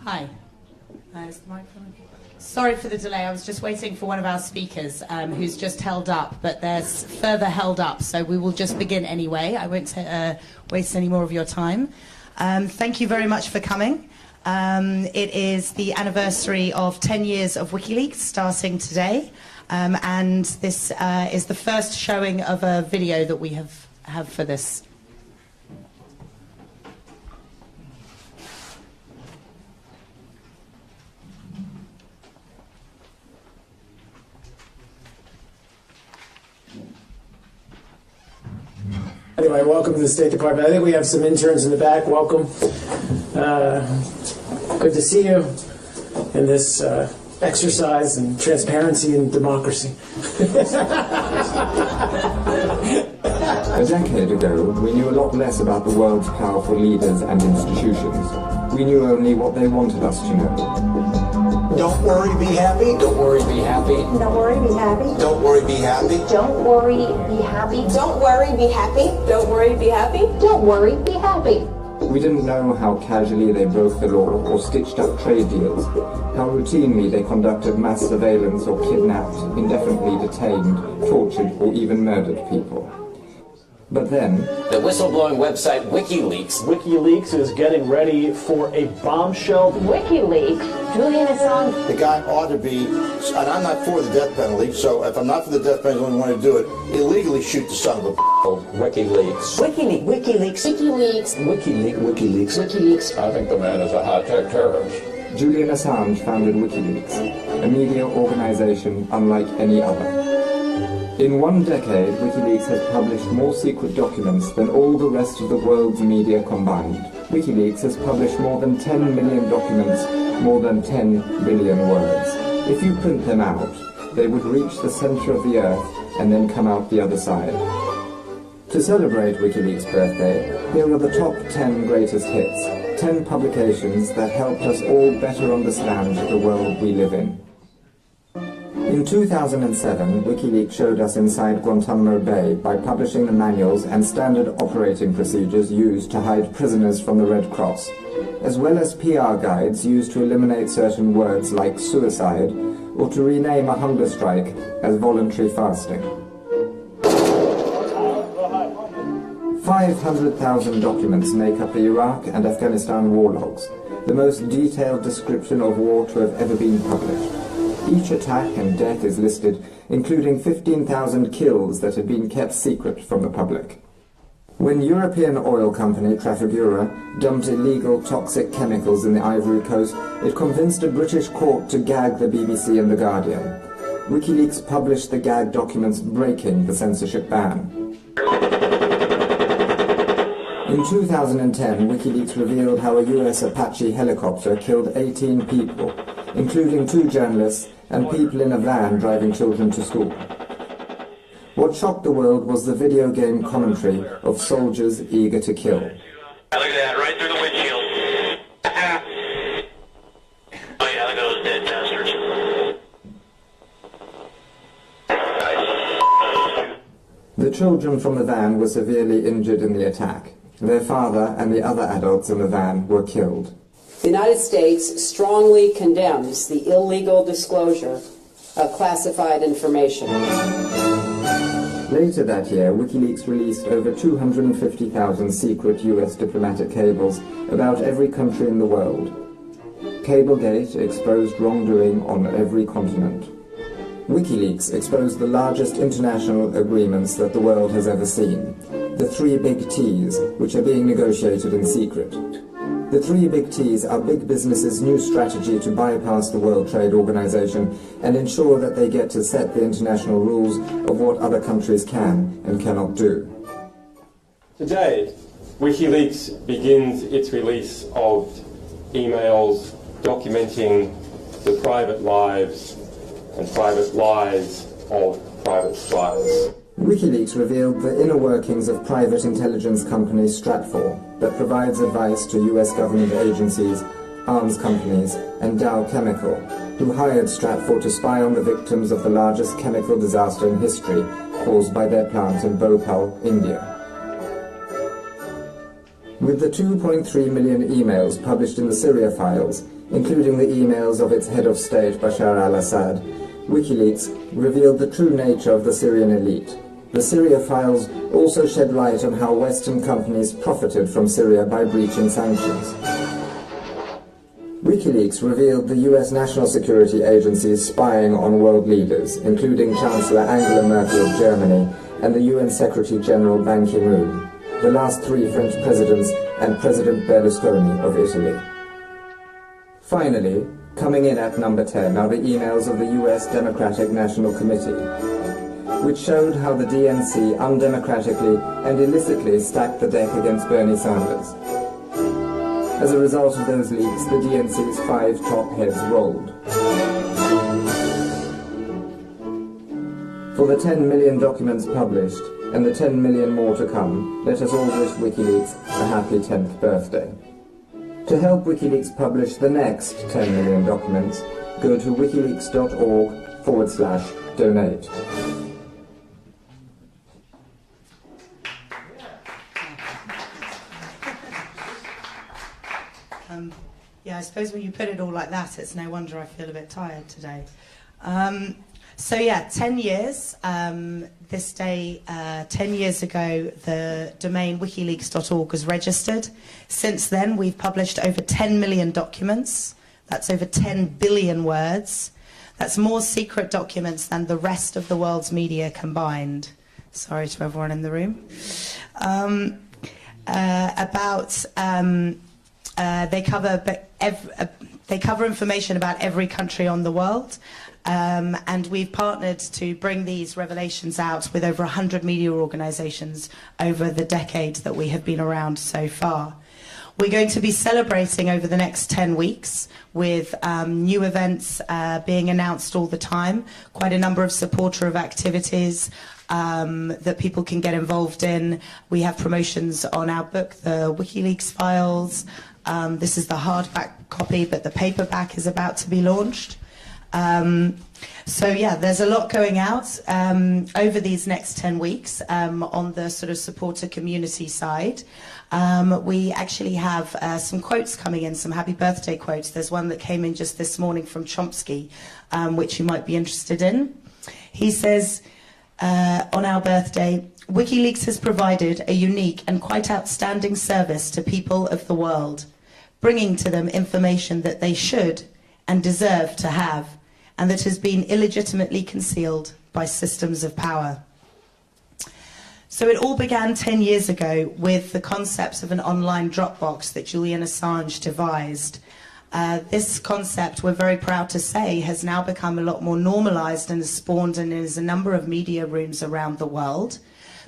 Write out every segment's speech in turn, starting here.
Hi. Is the microphone? Sorry for the delay. I was just waiting for one of our speakers who's just held up, but they're further held up, so we will just begin anyway. I won't waste any more of your time. Thank you very much for coming. It is the anniversary of 10 years of Wikileaks starting today, and this is the first showing of a video that we have for this. Anyway, welcome to the State Department. I think we have some interns in the back. Welcome. Good to see you in this exercise in transparency and democracy. A decade ago, we knew a lot less about the world's powerful leaders and institutions. We knew only what they wanted us to know. Don't worry, be happy. Don't worry, be happy. Don't worry, be happy. Don't worry, be happy. Don't worry, be happy. Don't worry, be happy. Don't worry, be happy. Don't worry, be happy. We didn't know how casually they broke the law or stitched up trade deals, how routinely they conducted mass surveillance or kidnapped, indefinitely detained, tortured, or even murdered people. But then, the whistleblowing website Wikileaks is getting ready for a bombshell. Wikileaks? Julian Assange? The guy ought to be, and I'm not for the death penalty, so if I'm not for the death penalty, I don't want to do it, illegally shoot the son of a Wikileaks. Wikileaks. I think the man is a high-tech terrorist. Julian Assange founded Wikileaks, a media organization unlike any other. In 1 decade, Wikileaks has published more secret documents than all the rest of the world's media combined. Wikileaks has published more than 10 million documents, more than 10 billion words. If you print them out, they would reach the center of the earth and then come out the other side. To celebrate Wikileaks' birthday, here are the top 10 greatest hits, 10 publications that helped us all better understand the world we live in. In 2007, Wikileaks showed us inside Guantanamo Bay by publishing the manuals and standard operating procedures used to hide prisoners from the Red Cross, as well as PR guides used to eliminate certain words like suicide or to rename a hunger strike as voluntary fasting. 500,000 documents make up the Iraq and Afghanistan war logs, the most detailed description of war to have ever been published. Each attack and death is listed, including 15,000 kills that had been kept secret from the public. When European oil company Trafigura dumped illegal toxic chemicals in the Ivory Coast, it convinced a British court to gag the BBC and The Guardian. Wikileaks published the gag documents breaking the censorship ban. In 2010, Wikileaks revealed how a US Apache helicopter killed 18 people, including 2 journalists and people in a van driving children to school. What shocked the world was the video game commentary of soldiers eager to kill. Look at that, right through the windshield. Oh yeah, look at those dead bastards. The children from the van were severely injured in the attack. Their father and the other adults in the van were killed. The United States strongly condemns the illegal disclosure of classified information. Later that year, Wikileaks released over 250,000 secret US diplomatic cables about every country in the world. Cablegate exposed wrongdoing on every continent. Wikileaks exposed the largest international agreements that the world has ever seen, the 3 big T's, which are being negotiated in secret. The 3 big T's are big businesses' new strategy to bypass the World Trade Organization and ensure that they get to set the international rules of what other countries can and cannot do. Today, Wikileaks begins its release of emails documenting the private lives and private lies of private spies. Wikileaks revealed the inner workings of private intelligence company Stratfor that provides advice to US government agencies, arms companies, and Dow Chemical, who hired Stratfor to spy on the victims of the largest chemical disaster in history caused by their plant in Bhopal, India. With the 2.3 million emails published in the Syria files, including the emails of its head of state Bashar al-Assad, Wikileaks revealed the true nature of the Syrian elite. The Syria files also shed light on how Western companies profited from Syria by breaching sanctions. Wikileaks revealed the US National Security Agency's spying on world leaders, including Chancellor Angela Merkel of Germany and the UN Secretary General Ban Ki-moon, the last 3 French presidents, and President Berlusconi of Italy. Finally, coming in at number 10 are the emails of the US Democratic National Committee, which showed how the DNC undemocratically and illicitly stacked the deck against Bernie Sanders. As a result of those leaks, the DNC's 5 top heads rolled. For the 10 million documents published, and the 10 million more to come, let us all wish Wikileaks a happy 10th birthday. To help Wikileaks publish the next 10 million documents, go to wikileaks.org/donate. Yeah, I suppose when you put it all like that, it's no wonder I feel a bit tired today. So yeah, 10 years. This day, 10 years ago, the domain wikileaks.org was registered. Since then, we've published over 10 million documents. That's over 10 billion words. That's more secret documents than the rest of the world's media combined. Sorry to everyone in the room. They cover information about every country on the world. And we've partnered to bring these revelations out with over 100 media organizations over the decade that we have been around so far. We're going to be celebrating over the next 10 weeks with new events being announced all the time, quite a number of supporter of activities that people can get involved in. We have promotions on our book, the WikiLeaks Files. This is the hardback copy, but the paperback is about to be launched. So yeah, there's a lot going out over these next 10 weeks on the sort of supporter community side. We actually have some quotes coming in, some happy birthday quotes. There's one that came in just this morning from Chomsky, which you might be interested in. He says, on our birthday, WikiLeaks has provided a unique and quite outstanding service to people of the world, bringing to them information that they should and deserve to have, and that has been illegitimately concealed by systems of power. So it all began 10 years ago with the concept of an online Dropbox that Julian Assange devised. This concept, we're very proud to say, has now become a lot more normalized and has spawned and is a number of media rooms around the world.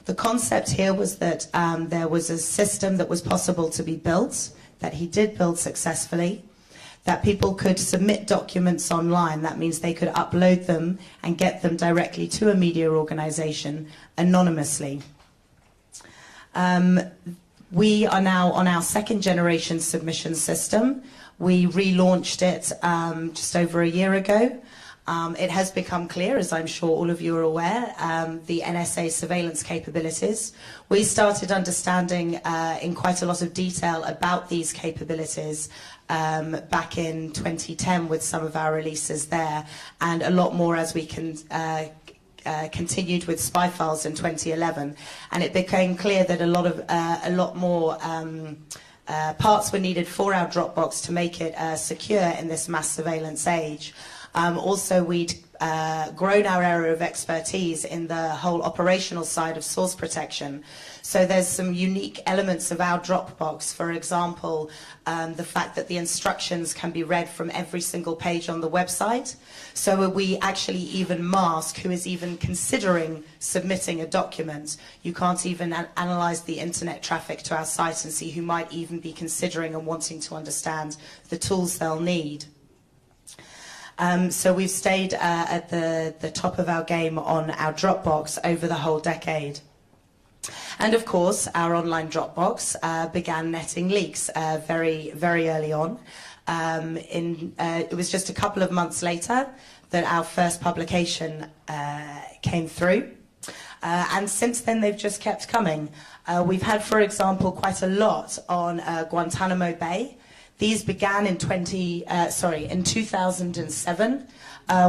The concept here was that there was a system that was possible to be built, that he did build successfully, that people could submit documents online. That means they could upload them and get them directly to a media organization anonymously. We are now on our 2nd generation submission system. We relaunched it just over a year ago. It has become clear, as I'm sure all of you are aware, the NSA surveillance capabilities. We started understanding in quite a lot of detail about these capabilities back in 2010 with some of our releases there, and a lot more as we continued with spy files in 2011. And it became clear that a lot more parts were needed for our Dropbox to make it secure in this mass surveillance age. Also, we'd grown our area of expertise in the whole operational side of source protection. So there's some unique elements of our Dropbox. For example, the fact that the instructions can be read from every single page on the website. So we actually even mask who is even considering submitting a document. You can't even analyze the internet traffic to our site and see who might even be considering and wanting to understand the tools they'll need. So we've stayed at the top of our game on our Dropbox over the whole decade. And of course, our online Dropbox began netting leaks very, very early on. It was just a couple of months later that our first publication came through. And since then, they've just kept coming. We've had, for example, quite a lot on Guantanamo Bay. These began in 2007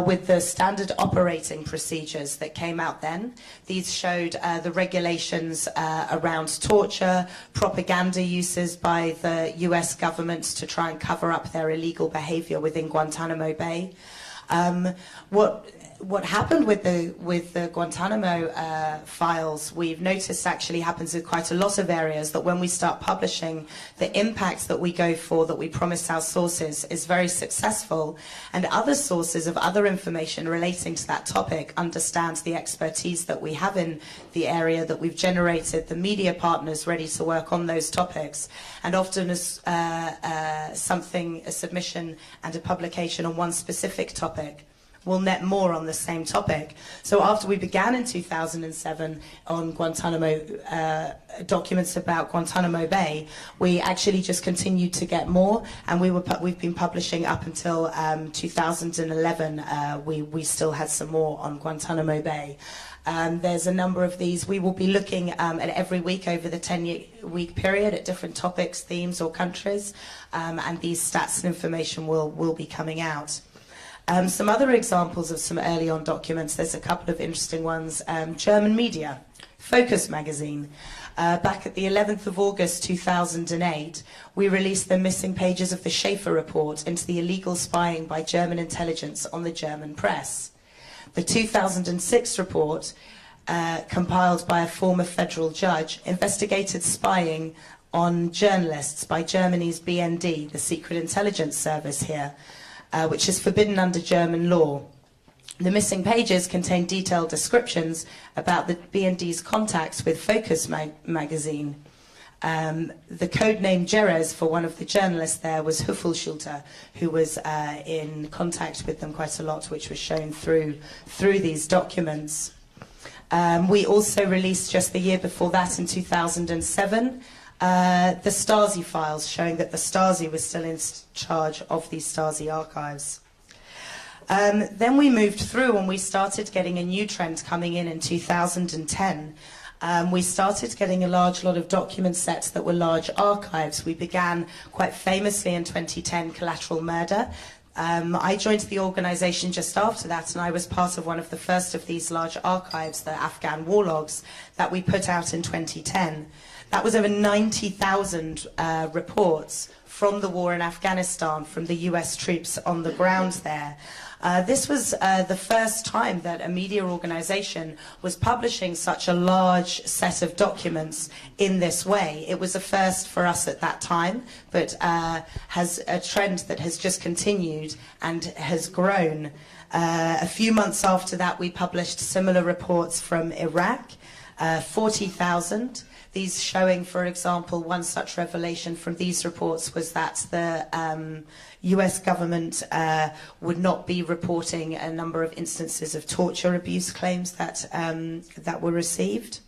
with the standard operating procedures that came out then. These showed the regulations around torture, propaganda uses by the US government to try and cover up their illegal behavior within Guantanamo Bay. What happened with the Guantanamo files, we've noticed actually happens in quite a lot of areas, that when we start publishing, the impact that we go for, that we promise our sources, is very successful, and other sources of other information relating to that topic understand the expertise that we have in the area, that we've generated the media partners ready to work on those topics, and often as a submission and a publication on one specific topic will net more on the same topic. So after we began in 2007 on Guantanamo, documents about Guantanamo Bay, we actually just continued to get more, and we've been publishing up until 2011. We still had some more on Guantanamo Bay. There's a number of these. We will be looking at every week over the 10-week period at different topics, themes or countries, and these stats and information will be coming out. Some other examples of some early on documents, there's a couple of interesting ones. German media, Focus magazine. Back at the 11th of August 2008, we released the missing pages of the Schaefer report into the illegal spying by German intelligence on the German press. The 2006 report, compiled by a former federal judge, investigated spying on journalists by Germany's BND, the Secret Intelligence Service here, which is forbidden under German law. The missing pages contain detailed descriptions about the BND's contacts with Focus magazine. The code name Jerez for one of the journalists there was Huffelschulter, who was in contact with them quite a lot, which was shown through these documents. We also released just the year before that, in 2007, the Stasi files, showing that the Stasi was still in charge of these Stasi archives. Then we moved through and we started getting a new trend coming in 2010. We started getting a large lot of document sets that were large archives. We began quite famously in 2010, Collateral Murder. I joined the organization just after that, and I was part of one of the first of these large archives, the Afghan war logs, that we put out in 2010. That was over 90,000 reports from the war in Afghanistan, from the US troops on the ground there. This was the first time that a media organization was publishing such a large set of documents in this way. It was a first for us at that time, but has a trend that has just continued and has grown. A few months after that, we published similar reports from Iraq, 40,000. These showing, for example, one such revelation from these reports was that the US government would not be reporting a number of instances of torture abuse claims that were received.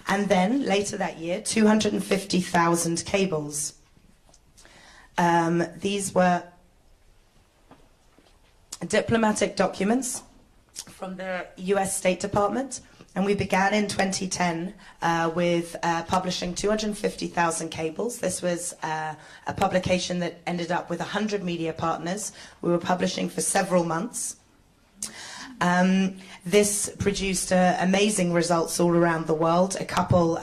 And then, later that year, 250,000 cables. These were diplomatic documents from the US State Department. And we began in 2010 with publishing 250,000 cables. This was a publication that ended up with 100 media partners. We were publishing for several months. This produced amazing results all around the world. A couple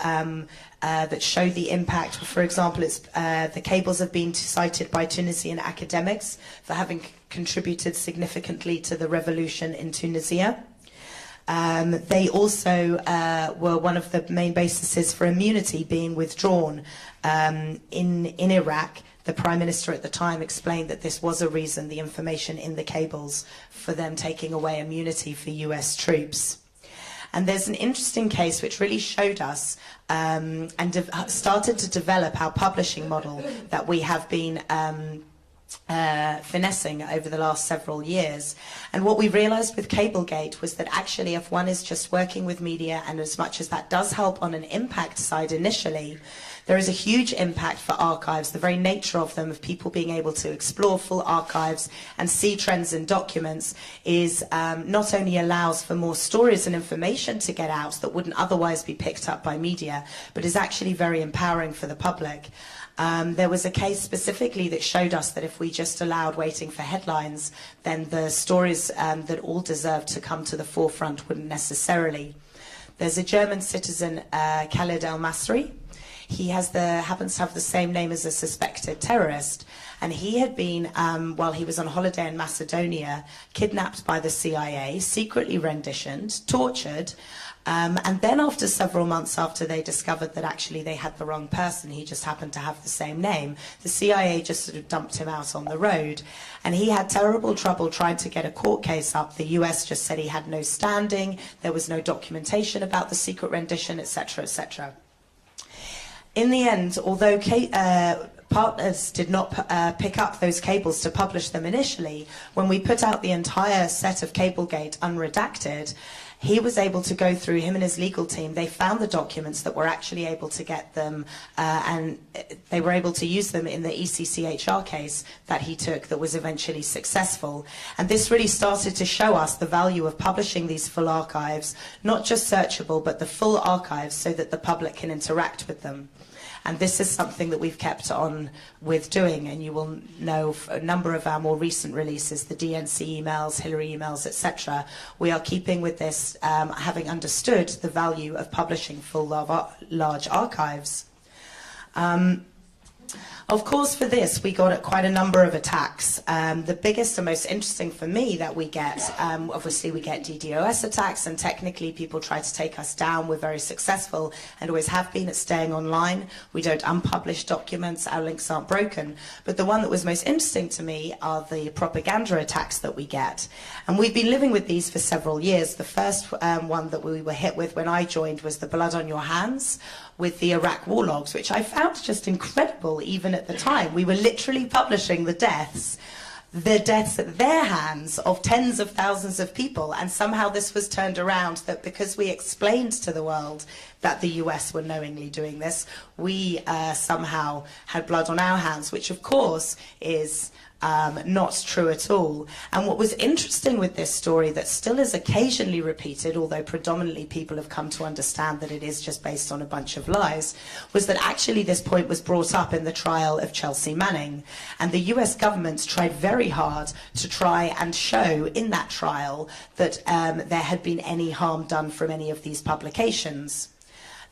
that show the impact. For example, the cables have been cited by Tunisian academics for having contributed significantly to the revolution in Tunisia. They also were one of the main bases for immunity being withdrawn in Iraq. The Prime Minister at the time explained that this was a reason, the information in the cables, for them taking away immunity for US troops. And there's an interesting case which really showed us and started to develop our publishing model that we have been finessing over the last several years. And what we realized with Cablegate was that actually, if one is just working with media, and as much as that does help on an impact side initially, There is a huge impact for archives, the very nature of them, of people being able to explore full archives and see trends in documents, is not only allows for more stories and information to get out that wouldn't otherwise be picked up by media, but is actually very empowering for the public. There was a case specifically that showed us that if we just allowed waiting for headlines, then the stories that all deserve to come to the forefront wouldn't necessarily. There's a German citizen, Khaled El-Masri. He happens to have the same name as a suspected terrorist, and he had been, while he was on holiday in Macedonia, kidnapped by the CIA, secretly renditioned, tortured, and then after several months after they discovered that actually they had the wrong person, he just happened to have the same name, the CIA just sort of dumped him out on the road. And he had terrible trouble trying to get a court case up. The US just said he had no standing, there was no documentation about the secret rendition, etc., etc. In the end, although partners did not pick up those cables to publish them initially, when we put out the entire set of Cablegate unredacted, he was able to go through, him and his legal team, they found the documents that were actually able to get them, and they were able to use them in the ECCHR case that he took that was eventually successful. And this really started to show us the value of publishing these full archives, not just searchable, but the full archives so that the public can interact with them. And this is something that we've kept on with doing, and you will know a number of our more recent releases, the DNC emails, Hillary emails, etc. We are keeping with this, having understood the value of publishing full large archives. Of course, for this, we got quite a number of attacks. The biggest and most interesting for me that we get, obviously we get DDoS attacks, and technically people try to take us down. We're very successful and always have been at staying online. We don't unpublish documents, our links aren't broken. But the one that was most interesting to me are the propaganda attacks that we get. And we've been living with these for several years. The first one that we were hit with when I joined was the blood on your hands, with the Iraq war logs, which I found just incredible even at the time. We were literally publishing the deaths at their hands of tens of thousands of people, and somehow this was turned around that because we explained to the world that the US were knowingly doing this, we somehow had blood on our hands, which of course is not true at all. And what was interesting with this story that still is occasionally repeated, although predominantly people have come to understand that it is just based on a bunch of lies, was that actually this point was brought up in the trial of Chelsea Manning. And the US government tried very hard to try and show in that trial that there had been any harm done from any of these publications.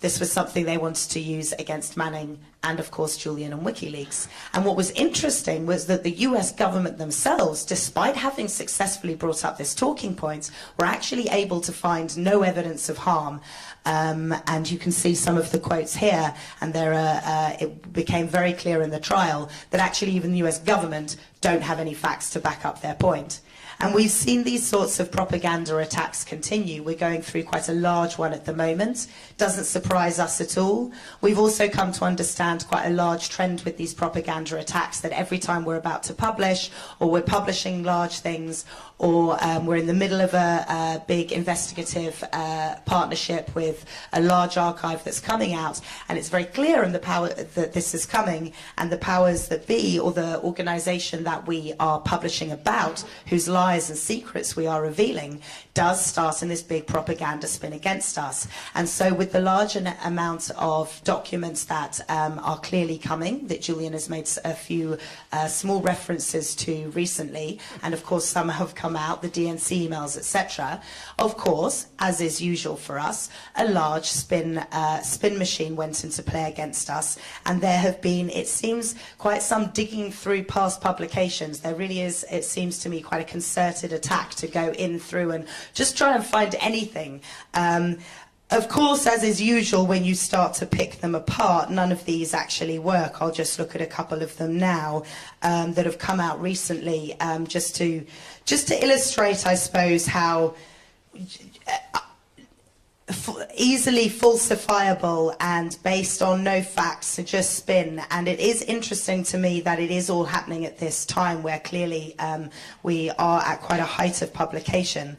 This was something they wanted to use against Manning and, of course, Julian and Wikileaks. And what was interesting was that the US government themselves, despite having successfully brought up this talking point, were actually able to find no evidence of harm. And you can see some of the quotes here, and it became very clear in the trial that actually even the US government don't have any facts to back up their point. And we've seen these sorts of propaganda attacks continue. We're going through quite a large one at the moment. Doesn't surprise us at all. We've also come to understand quite a large trend with these propaganda attacks, that every time we're about to publish, or we're publishing large things, or we're in the middle of a big investigative partnership with a large archive that's coming out, and it's very clear in the power that this is coming, and the powers that be, or the organization that we are publishing about, whose lies and secrets we are revealing, does start in this big propaganda spin against us. And so with the large amount of documents that are clearly coming, that Julian has made a few small references to recently, and of course some have come out, the DNC emails, etc. Of course, as is usual for us, a large spin machine went into play against us, and there have been, it seems, quite some digging through past publications. There really is, it seems to me, quite a concerted attack to go in through and just try and find anything. Of course, as is usual, when you start to pick them apart, none of these actually work. I'll just look at a couple of them now that have come out recently, just to illustrate, I suppose, how easily falsifiable and based on no facts, just spin. And it is interesting to me that it is all happening at this time where clearly we are at quite a height of publication.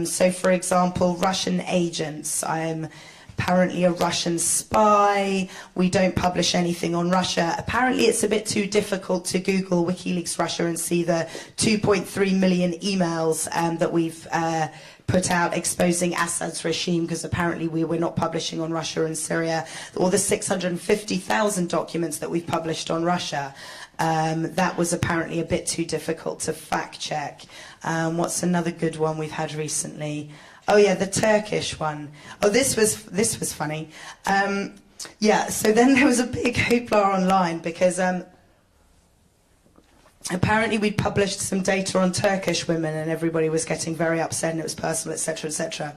So, for example, Russian agents. I'm apparently a Russian spy. We don't publish anything on Russia. Apparently it's a bit too difficult to Google WikiLeaks Russia and see the 2.3 million emails that we've put out exposing Assad's regime, because apparently we were not publishing on Russia and Syria, or the 650,000 documents that we've published on Russia. That was apparently a bit too difficult to fact check. What's another good one we've had recently? Oh yeah, the Turkish one. Oh, this was funny. Yeah, so then there was a big hoopla online because apparently we'd published some data on Turkish women and everybody was getting very upset and it was personal, etc., etc.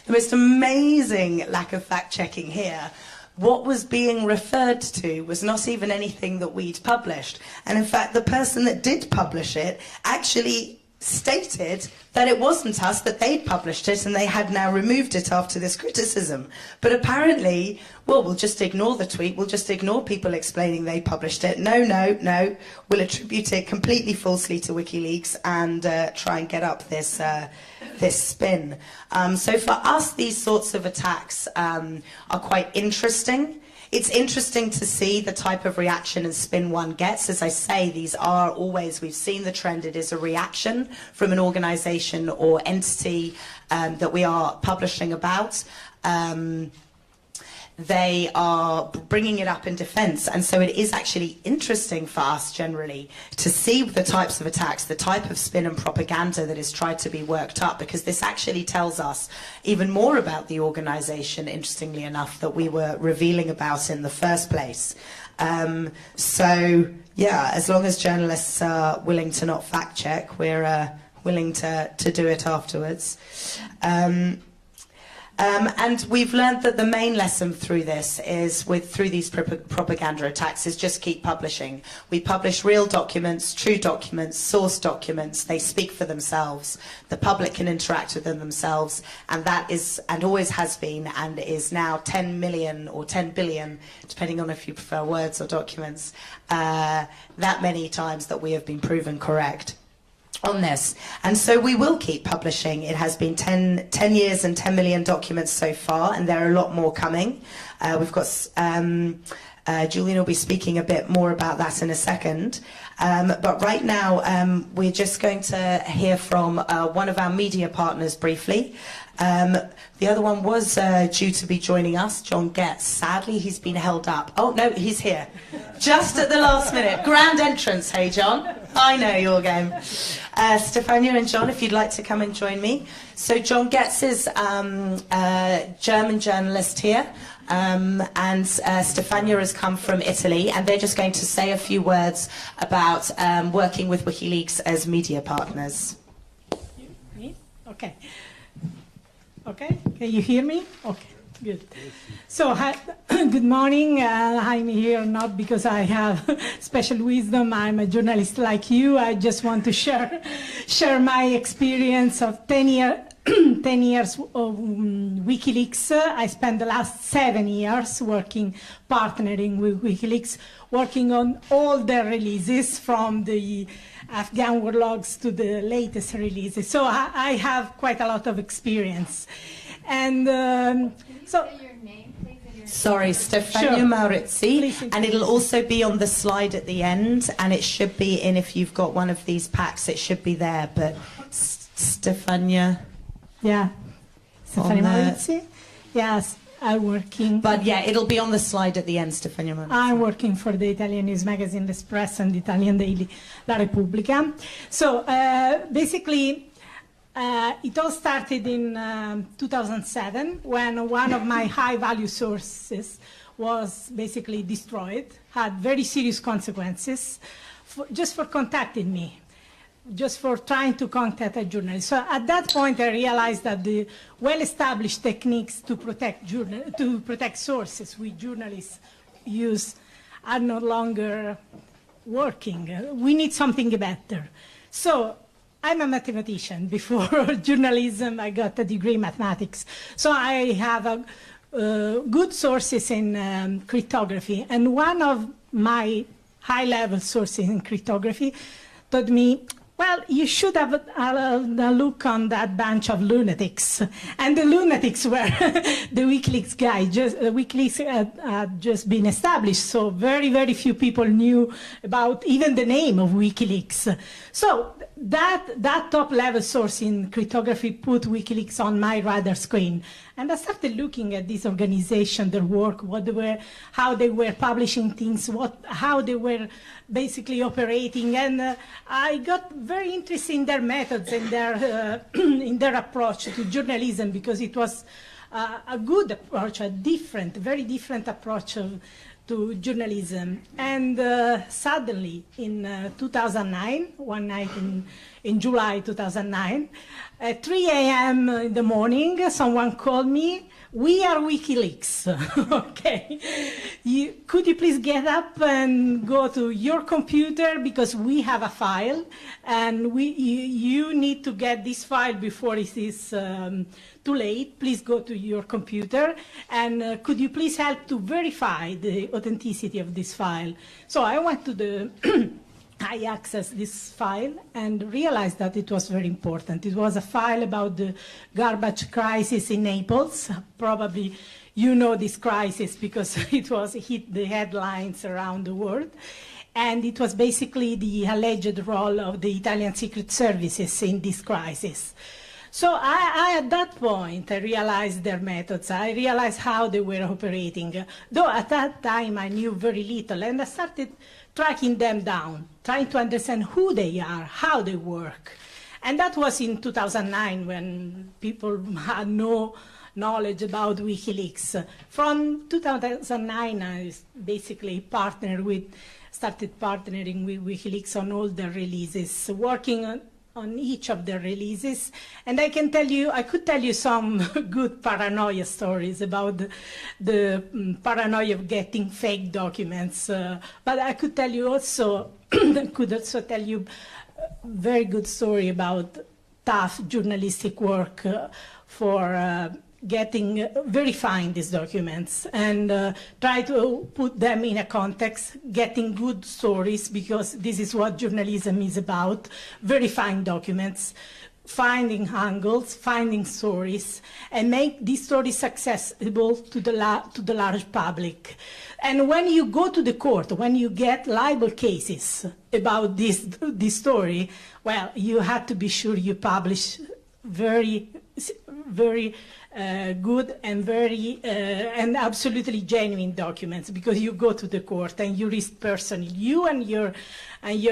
The most amazing lack of fact-checking here, what was being referred to was not even anything that we'd published. And in fact, the person that did publish it actually stated that it wasn't us, that they'd published it and they had now removed it after this criticism. But apparently, well, we'll just ignore the tweet, we'll just ignore people explaining they published it. No, no, no, we'll attribute it completely falsely to WikiLeaks and try and get up this this spin. So for us, these sorts of attacks are quite interesting. It's interesting to see the type of reaction and spin one gets. As I say, these are always, we've seen the trend, it is a reaction from an organization or entity that we are publishing about. They are bringing it up in defense, and so it is actually interesting for us generally to see the types of attacks, the type of spin and propaganda that is tried to be worked up, because this actually tells us even more about the organization, interestingly enough, that we were revealing about in the first place. So yeah, as long as journalists are willing to not fact check, we're willing to do it afterwards. And we've learned that the main lesson through this is, through these propaganda attacks, is just keep publishing. We publish real documents, true documents, source documents. They speak for themselves. The public can interact with them themselves, and that is, and always has been, and is now 10 million or 10 billion, depending on if you prefer words or documents, that many times that we have been proven correct on this. And so we will keep publishing. It has been 10 years and 10 million documents so far, and there are a lot more coming. We've got Julian will be speaking a bit more about that in a second. But right now, we're just going to hear from one of our media partners briefly. The other one was due to be joining us, John Getz. Sadly, he's been held up. Oh, no, he's here. Just at the last minute. Grand entrance, hey, John. I know your game. Stefania and John, if you'd like to come and join me. So John Getz is a German journalist here, and Stefania has come from Italy, and they're just going to say a few words about working with WikiLeaks as media partners. Me? Okay. Okay, can you hear me? Okay, good. So, good morning. I'm here not because I have special wisdom. I'm a journalist like you. I just want to share my experience of 10 years of WikiLeaks. I spent the last 7 years partnering with WikiLeaks, working on all their releases, from the Afghan war logs to the latest releases. So I have quite a lot of experience. And so... Sorry, Stefania Maurizzi, and it'll also be on the slide at the end, and it should be in, if you've got one of these packs, it should be there, but Stefania... Yeah, Stefania Maurizzi? Yes, I'm working... But yeah, it'll be on the slide at the end, Stefania Maurizzi. I'm working for the Italian news magazine L'Espresso and the Italian daily La Repubblica. So basically, it all started in 2007 when one of my high-value sources was basically destroyed, had very serious consequences just for contacting me, just for trying to contact a journalist. So at that point, I realized that the well-established techniques to protect sources we journalists use are no longer working. We need something better. So I'm a mathematician. Before journalism, I got a degree in mathematics. So I have good sources in cryptography. And one of my high-level sources in cryptography told me, well, you should have a look on that bunch of lunatics. And the lunatics were the Wikileaks guy. Wikileaks had just been established, so very, very few people knew about even the name of Wikileaks. So that top-level source in cryptography put Wikileaks on my radar screen. And I started looking at this organization, their work, how they were publishing things, how they were basically operating, and I got very interested in their methods and in their approach to journalism, because it was a good approach, a very different approach to journalism. And suddenly, in 2009, one night in July 2009, at 3 a.m. in the morning, someone called me. We are Wikileaks. Okay. Could you please get up and go to your computer, because we have a file, and you need to get this file before it is too late. Please go to your computer, and could you please help to verify the authenticity of this file? So I went to the I accessed this file and realized that it was very important. It was a file about the garbage crisis in Naples. Probably you know this crisis because it hit the headlines around the world. And it was basically the alleged role of the Italian secret services in this crisis. So at that point, I realized their methods. I realized how they were operating. Though at that time, I knew very little, and I started tracking them down, trying to understand who they are, how they work. And that was in 2009, when people had no knowledge about WikiLeaks. From 2009, I basically started partnering with WikiLeaks on all their releases, working on each of their releases. And I could tell you some good paranoia stories about the paranoia of getting fake documents. But I could tell you also, tell you a very good story about tough journalistic work for verifying these documents and try to put them in a context, getting good stories, because this is what journalism is about: verifying documents, finding angles, finding stories, and make these stories accessible to the large public. And when you go to the court, when you get libel cases about this story, well, you have to be sure you publish very good and and absolutely genuine documents, because you go to the court and you risk personally, you and your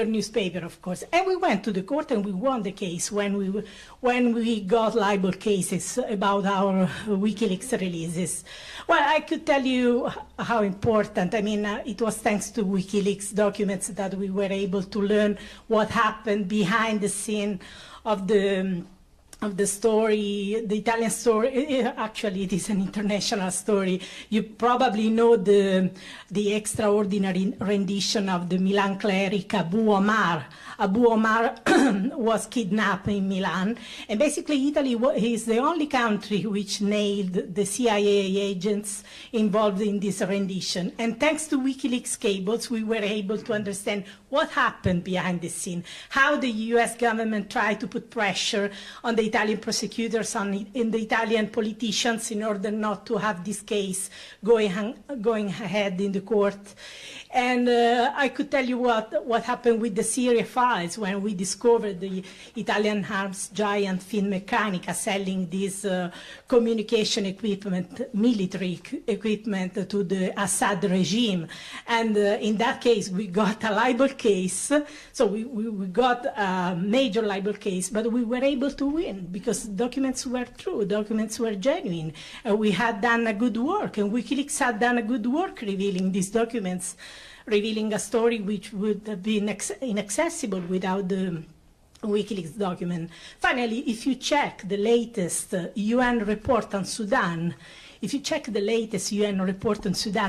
newspaper, of course. And we went to the court and we won the case when we got libel cases about our WikiLeaks releases. Well, I could tell you how important. I mean, it was thanks to WikiLeaks documents that we were able to learn what happened behind the scene of the story, the Italian story. Actually, it is an international story. You probably know the extraordinary rendition of the Milan cleric Abu Omar. Abu Omar was kidnapped in Milan, and basically Italy is the only country which nailed the CIA agents involved in this rendition. And thanks to WikiLeaks cables, we were able to understand what happened behind the scene, how the US government tried to put pressure on the Italian prosecutors, in the Italian politicians, in order not to have this case going ahead in the court. And I could tell you what happened with the Syria files when we discovered the Italian arms giant Finmeccanica selling this communication equipment, military equipment, to the Assad regime. And in that case, we got a libel case. So we got a major libel case, but we were able to win because documents were true, documents were genuine. We had done a good work, and WikiLeaks had done a good work revealing these documents, revealing a story which would have been inaccessible without the WikiLeaks document. Finally, if you check the latest UN report on Sudan,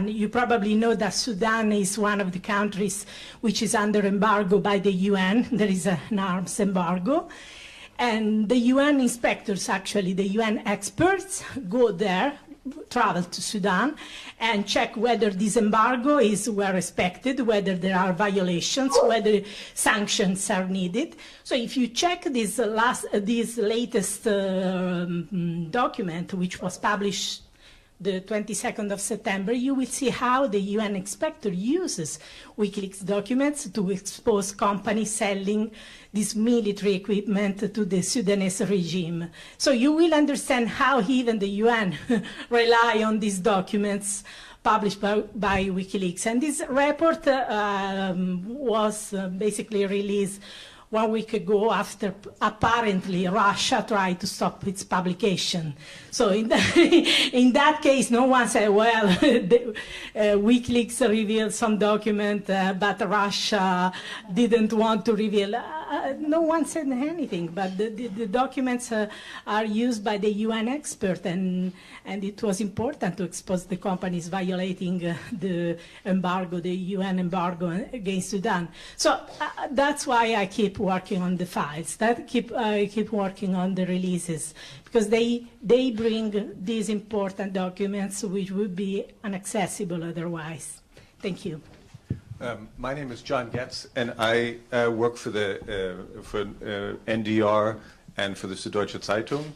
you probably know that Sudan is one of the countries which is under embargo by the UN. There is an arms embargo. And the UN inspectors, actually, the UN experts, go there travel to Sudan and check whether this embargo is well respected, whether there are violations, whether sanctions are needed. So if you check this latest document, which was published the 22nd of September, you will see how the UN inspector uses WikiLeaks documents to expose companies selling this military equipment to the Sudanese regime. So you will understand how even the UN rely on these documents published by WikiLeaks. And this report was basically released 1 week ago after apparently Russia tried to stop its publication. So in that case, no one said, well, WikiLeaks revealed some document, but Russia didn't want to reveal. No one said anything, but the documents are used by the UN expert, and it was important to expose the companies violating the embargo, the UN embargo against Sudan. So that's why I keep working on the files, I keep working on the releases, because they bring these important documents which would be inaccessible otherwise. Thank you. My name is John Getz, and I work for the NDR and for the Süddeutsche Zeitung.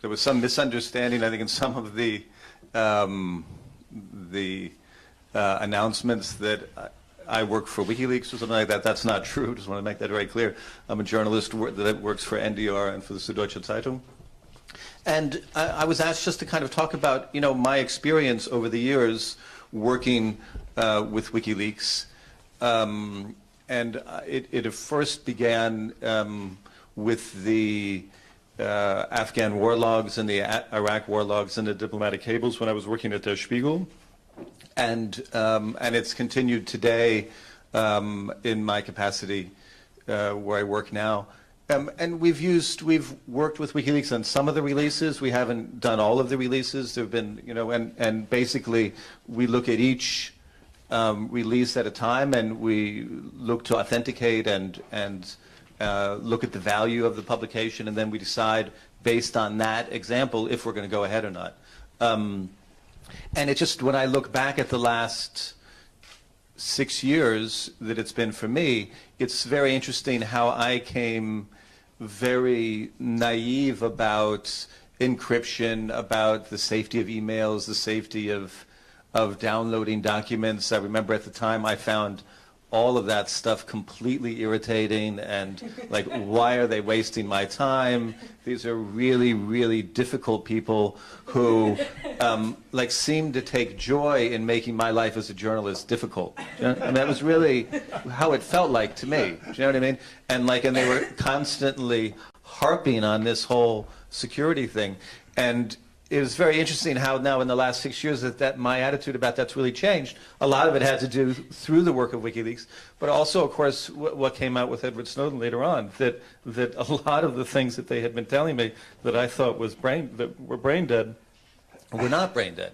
There was some misunderstanding, I think, in some of the announcements that I work for WikiLeaks or something like that. That's not true. Just want to make that very clear. I'm a journalist that works for NDR and for the Süddeutsche Zeitung. And I was asked just to kind of talk about, my experience over the years working with WikiLeaks. And it first began with the Afghan war logs and the Iraq war logs and the diplomatic cables when I was working at Der Spiegel. And it's continued today in my capacity where I work now. And we've worked with WikiLeaks on some of the releases. We haven't done all of the releases. There've been, and basically we look at each release at a time, and we look to authenticate and look at the value of the publication, and then we decide based on that example if we're going to go ahead or not. And it just, when I look back at the last 6 years that it's been for me, it's very interesting how I came very naive about encryption, about the safety of emails, the safety of downloading documents. I remember at the time I found all of that stuff completely irritating, and like, why are they wasting my time? These are really, really difficult people who like seem to take joy in making my life as a journalist difficult. And that was really how it felt like to me. Do you know what I mean? And they were constantly harping on this whole security thing. And it was very interesting how now in the last 6 years that my attitude about that's really changed. A lot of it had to do through the work of WikiLeaks, but also, of course, what came out with Edward Snowden later on, that a lot of the things that they had been telling me that I thought were brain dead were not brain dead.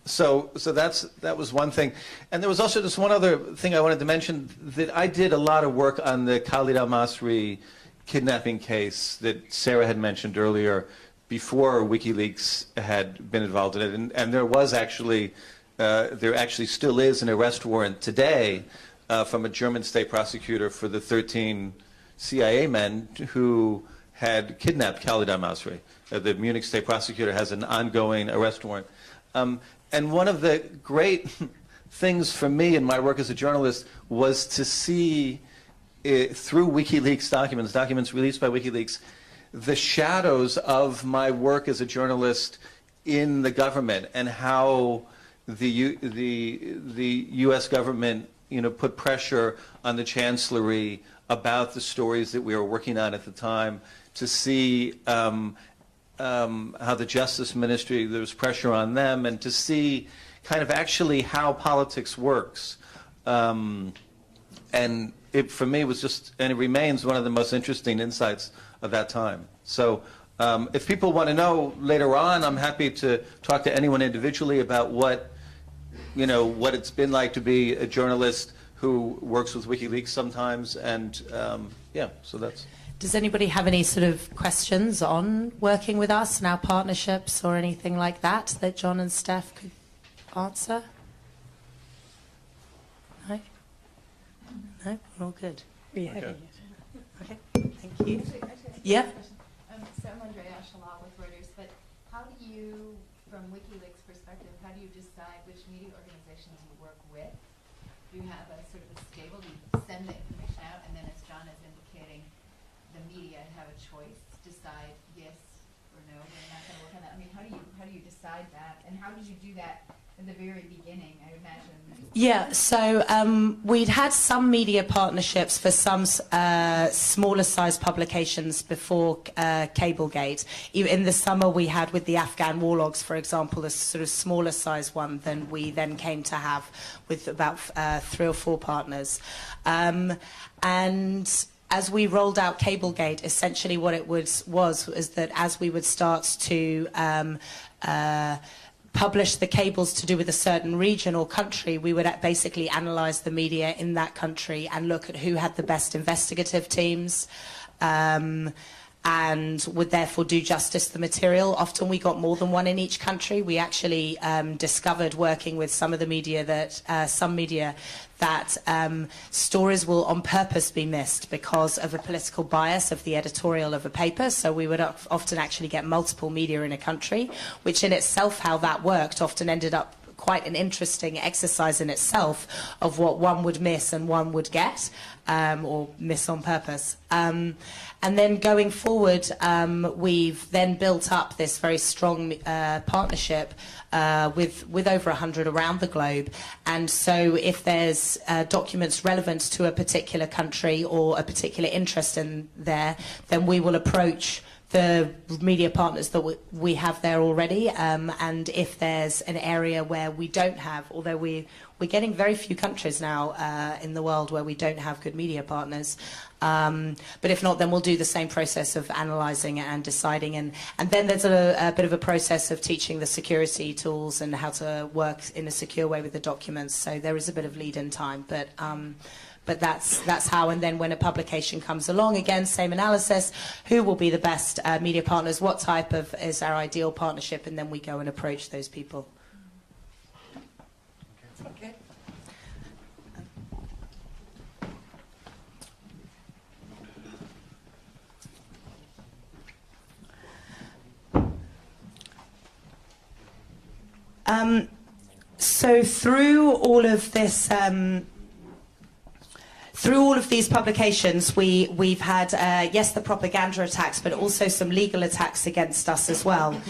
So that was one thing. And there was also just one other thing I wanted to mention, that I did a lot of work on the Khalid al-Masri kidnapping case that Sarah had mentioned earlier, before WikiLeaks had been involved in it. And there was actually, there actually still is an arrest warrant today from a German state prosecutor for the 13 CIA men who had kidnapped Khalid al-Masri. The Munich state prosecutor has an ongoing arrest warrant. And one of the great things for me in my work as a journalist was to see through WikiLeaks documents released by WikiLeaks, the shadows of my work as a journalist in the government, and how the U.S. government, put pressure on the Chancellery about the stories that we were working on at the time, to see how the Justice Ministry, there was pressure on them, and to see kind of actually how politics works. And it, for me, was just, and it remains one of the most interesting insights of that time. So if people want to know later on, I'm happy to talk to anyone individually about what it's been like to be a journalist who works with WikiLeaks sometimes, and yeah, so that's. Does anybody have any sort of questions on working with us and our partnerships or anything like that that John and Steph could answer? No? No? We're all good. Okay. Okay, thank you. Yeah? So I'm Andrea Shalal with Reuters, but how do you, from Wikileaks' perspective, how do you decide which media organizations you work with? Do you have a sort of a stable, do you send the information out, and then as John is indicating, the media have a choice, decide yes or no, they're not going to work on that? I mean, how do you decide that, and how did you do that at the very beginning, I imagine? Yeah, so we'd had some media partnerships for some smaller sized publications before Cablegate. In the summer we had with the Afghan war logs, for example, a sort of smaller size one than we then came to have with about 3 or 4 partners. And as we rolled out Cablegate, essentially what it was that as we would start to publish the cables to do with a certain region or country, we would basically analyse the media in that country and look at who had the best investigative teams and would therefore do justice to the material. Often we got more than one in each country. We actually discovered working with some of the media that stories will on purpose be missed because of a political bias of the editorial of a paper. So we would often actually get multiple media in a country, which in itself, how that worked, often ended up quite an interesting exercise in itself of what one would miss and one would get, or miss on purpose. And then going forward, we've then built up this very strong partnership with over 100 around the globe. And so if there's documents relevant to a particular country or a particular interest in there, then we will approach the media partners that we have there already, and if there's an area where we don't have, although we're getting very few countries now in the world where we don't have good media partners, but if not, then we'll do the same process of analysing and deciding, and then there's a bit of a process of teaching the security tools and how to work in a secure way with the documents, so there is a bit of lead-in time, but that's how. And then when a publication comes along, again, same analysis, who will be the best media partners, what type of is our ideal partnership, and then we go and approach those people. Okay. So through all of this through all of these publications, we've had, yes, the propaganda attacks, but also some legal attacks against us as well.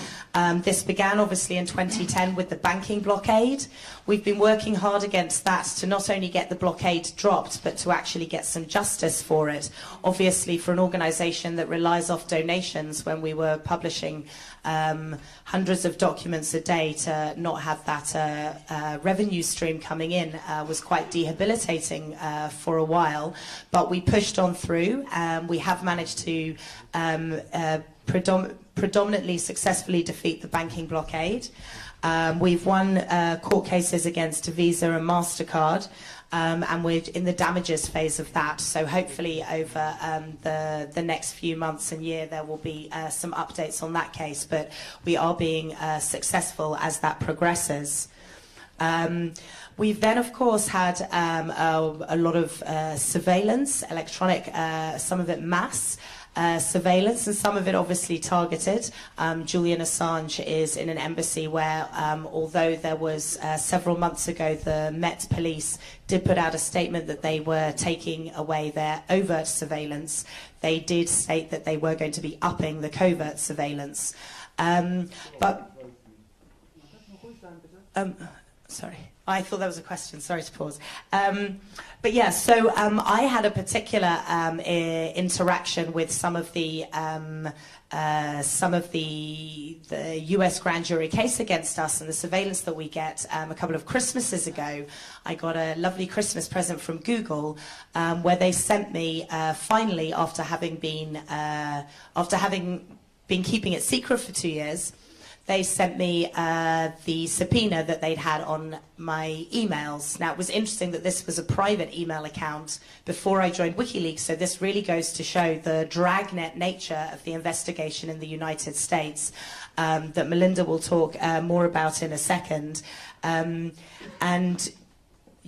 This began, obviously, in 2010 with the banking blockade. We've been working hard against that to not only get the blockade dropped, but to actually get some justice for it. Obviously, for an organisation that relies off donations, when we were publishing hundreds of documents a day, to not have that revenue stream coming in was quite debilitating for a while, but we pushed on through. We have managed to predominantly successfully defeat the banking blockade. We've won court cases against Visa and MasterCard, and we're in the damages phase of that. So hopefully over the next few months and year there will be some updates on that case, but we are being successful as that progresses. We've then, of course, had a lot of surveillance, electronic, some of it mass surveillance, and some of it obviously targeted. Julian Assange is in an embassy where, although there was several months ago, the Met Police did put out a statement that they were taking away their overt surveillance, they did state that they were going to be upping the covert surveillance. Sorry, I thought that was a question. Sorry to pause. But yeah, so I had a particular interaction with some of the U.S. grand jury case against us and the surveillance that we get. A couple of Christmases ago, I got a lovely Christmas present from Google, where they sent me finally, after having been keeping it secret for 2 years. they sent me the subpoena that they'd had on my emails. Now, it was interesting that this was a private email account before I joined WikiLeaks, so this really goes to show the dragnet nature of the investigation in the United States that Melinda will talk more about in a second. And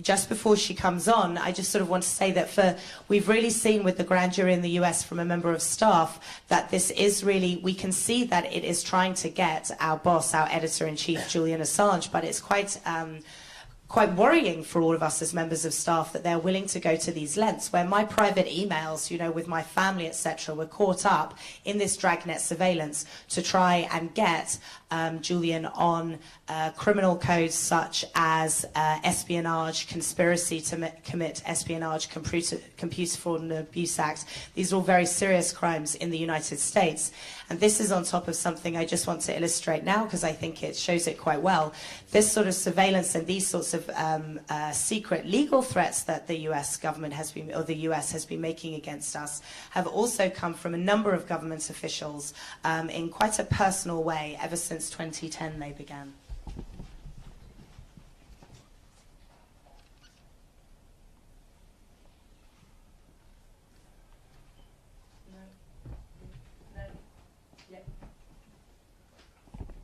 just before she comes on, I just sort of want to say that we've really seen with the grand jury in the US from a member of staff that this is really, we can see that it is trying to get our boss, our editor-in-chief, Julian Assange, but it's quite worrying for all of us as members of staff that they're willing to go to these lengths, where my private emails, you know, with my family, etc., were caught up in this dragnet surveillance to try and get Julian on criminal codes such as espionage, conspiracy to commit espionage, Computer Fraud and Abuse Act. These are all very serious crimes in the United States. And this is on top of something I just want to illustrate now because I think it shows it quite well. This sort of surveillance and these sorts of secret legal threats that the US government has been, or the US has been making against us, have also come from a number of government officials in quite a personal way ever since 2010 they began.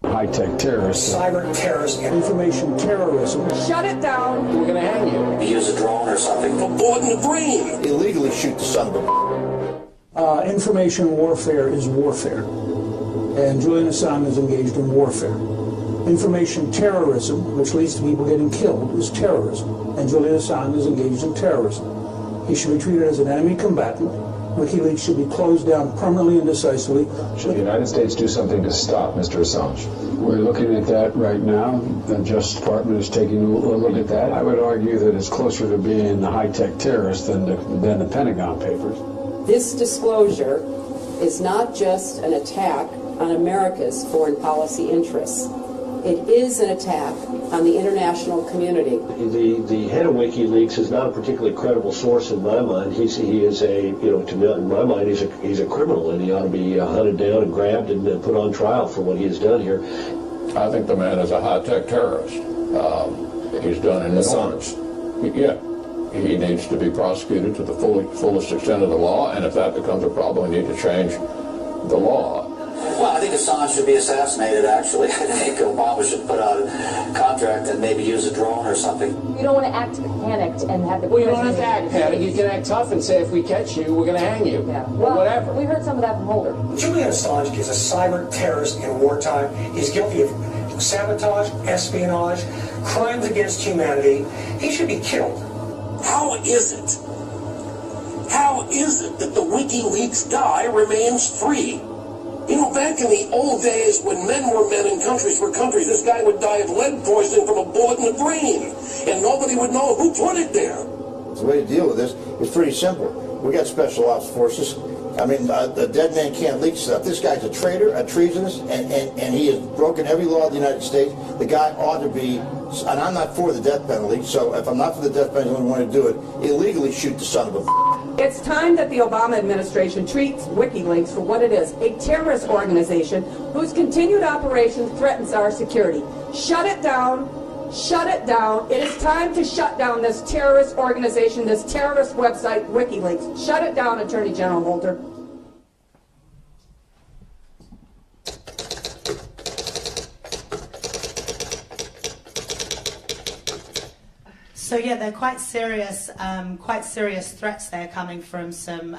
High-tech terrorists. Cyber terrorism. Information terrorism. Shut it down. We're going to hang you. Use a drone or something. A bullet in the brain. Illegally shoot the son of a... Information warfare is warfare. And Julian Assange is engaged in warfare. Information terrorism, which leads to people getting killed, is terrorism. And Julian Assange is engaged in terrorism. He should be treated as an enemy combatant. WikiLeaks should be closed down permanently and decisively. Should the United States do something to stop Mr. Assange? We're looking at that right now. The Justice Department is taking a look at that. I would argue that it's closer to being a high-tech terrorist than the Pentagon Papers. This disclosure is not just an attack on America's foreign policy interests. It is an attack on the international community. The head of WikiLeaks is not a particularly credible source in my mind. He is a, in my mind, he's a criminal, and he ought to be hunted down and grabbed and put on trial for what he has done here. I think the man is a high-tech terrorist. He's done an enormous. Yeah. He needs to be prosecuted to the fullest extent of the law, and if that becomes a problem, we need to change the law. Well, I think Assange should be assassinated, actually. I think Obama should put out a contract and maybe use a drone or something. You don't want to act panicked and have the... Well, you don't have to act panicked. You can act tough and say, if we catch you, we're going to hang you. Yeah. Or whatever. We heard some of that from Holder. Julian Assange is a cyber terrorist in wartime. He's guilty of sabotage, espionage, crimes against humanity. He should be killed. How is it that the WikiLeaks guy remains free? You know, back in the old days when men were men and countries were countries, this guy would die of lead poisoning from a bullet in the brain, and nobody would know who put it there. The way to deal with this is pretty simple. We got special ops forces. I mean, the dead man can't leak stuff. This guy's a traitor, a treasonous, and he has broken every law of the United States. The guy ought to be, and I'm not for the death penalty, so if I'm not for the death penalty, I want to do it, illegally shoot the son of a... It's time that the Obama administration treats WikiLeaks for what it is, a terrorist organization whose continued operation threatens our security. Shut it down. Shut it down. It is time to shut down this terrorist organization, this terrorist website, WikiLeaks. Shut it down, Attorney General Holder. So yeah, they're quite serious threats there coming from some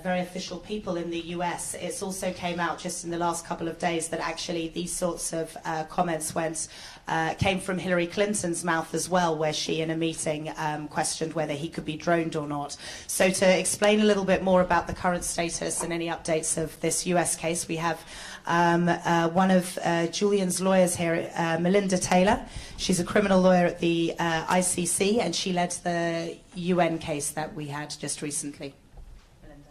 very official people in the US. It's also came out just in the last couple of days that actually these sorts of comments came from Hillary Clinton's mouth as well, where she in a meeting questioned whether he could be droned or not. So to explain a little bit more about the current status and any updates of this US case, we have one of Julian's lawyers here, Melinda Taylor. She's a criminal lawyer at the ICC, and she led the UN case that we had just recently. Melinda.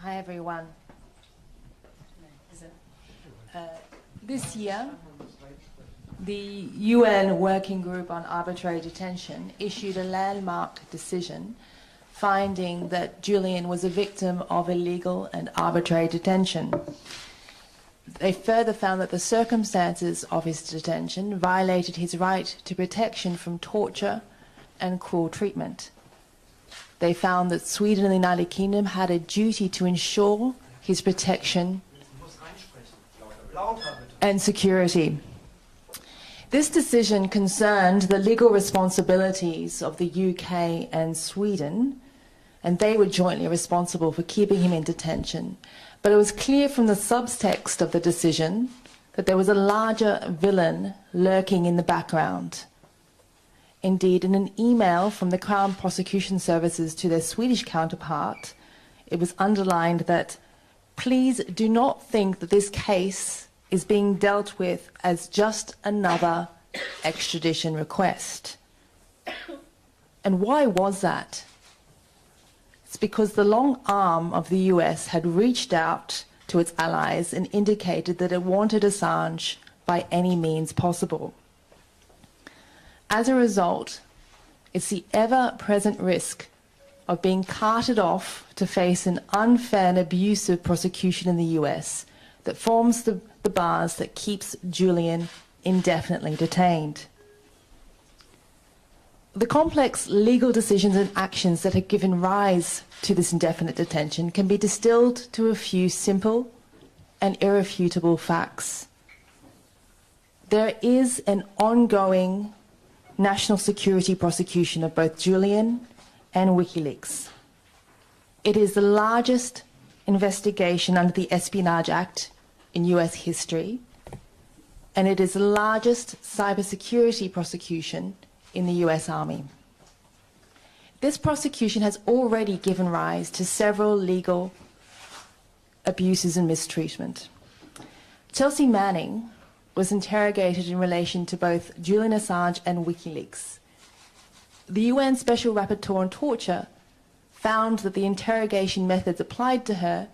Hi, everyone. This year, the UN Working Group on Arbitrary Detention issued a landmark decision finding that Julian was a victim of illegal and arbitrary detention. They further found that the circumstances of his detention violated his right to protection from torture and cruel treatment. They found that Sweden and the United Kingdom had a duty to ensure his protection and security. This decision concerned the legal responsibilities of the UK and Sweden, and they were jointly responsible for keeping him in detention. But it was clear from the subtext of the decision that there was a larger villain lurking in the background. Indeed, in an email from the Crown Prosecution Services to their Swedish counterpart, it was underlined that, please do not think that this case is being dealt with as just another extradition request. And why was that? It's because the long arm of the US had reached out to its allies and indicated that it wanted Assange by any means possible. As a result, it's the ever-present risk of being carted off to face an unfair and abusive prosecution in the US that forms the bars that keeps Julian indefinitely detained. The complex legal decisions and actions that have given rise to this indefinite detention can be distilled to a few simple and irrefutable facts. There is an ongoing national security prosecution of both Julian and Wikileaks. It is the largest investigation under the Espionage Act in US history, and it is the largest cybersecurity prosecution in the US Army. This prosecution has already given rise to several legal abuses and mistreatment. Chelsea Manning was interrogated in relation to both Julian Assange and Wikileaks. The UN Special Rapporteur on Torture found that the interrogation methods applied to her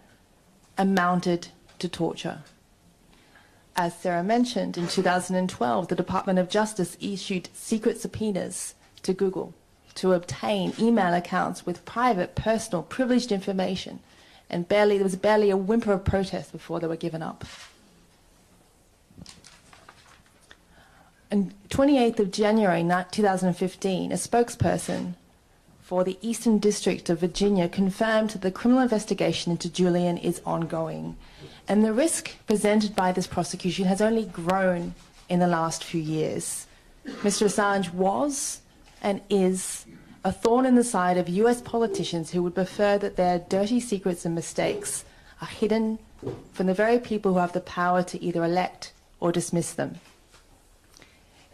amounted to torture. As Sarah mentioned, in 2012, the Department of Justice issued secret subpoenas to Google to obtain email accounts with private, personal, privileged information, and there was barely a whimper of protest before they were given up. On 28th of January 2015, a spokesperson for the Eastern District of Virginia confirmed that the criminal investigation into Julian is ongoing, and the risk presented by this prosecution has only grown in the last few years. Mr. Assange was and is a thorn in the side of US politicians who would prefer that their dirty secrets and mistakes are hidden from the very people who have the power to either elect or dismiss them.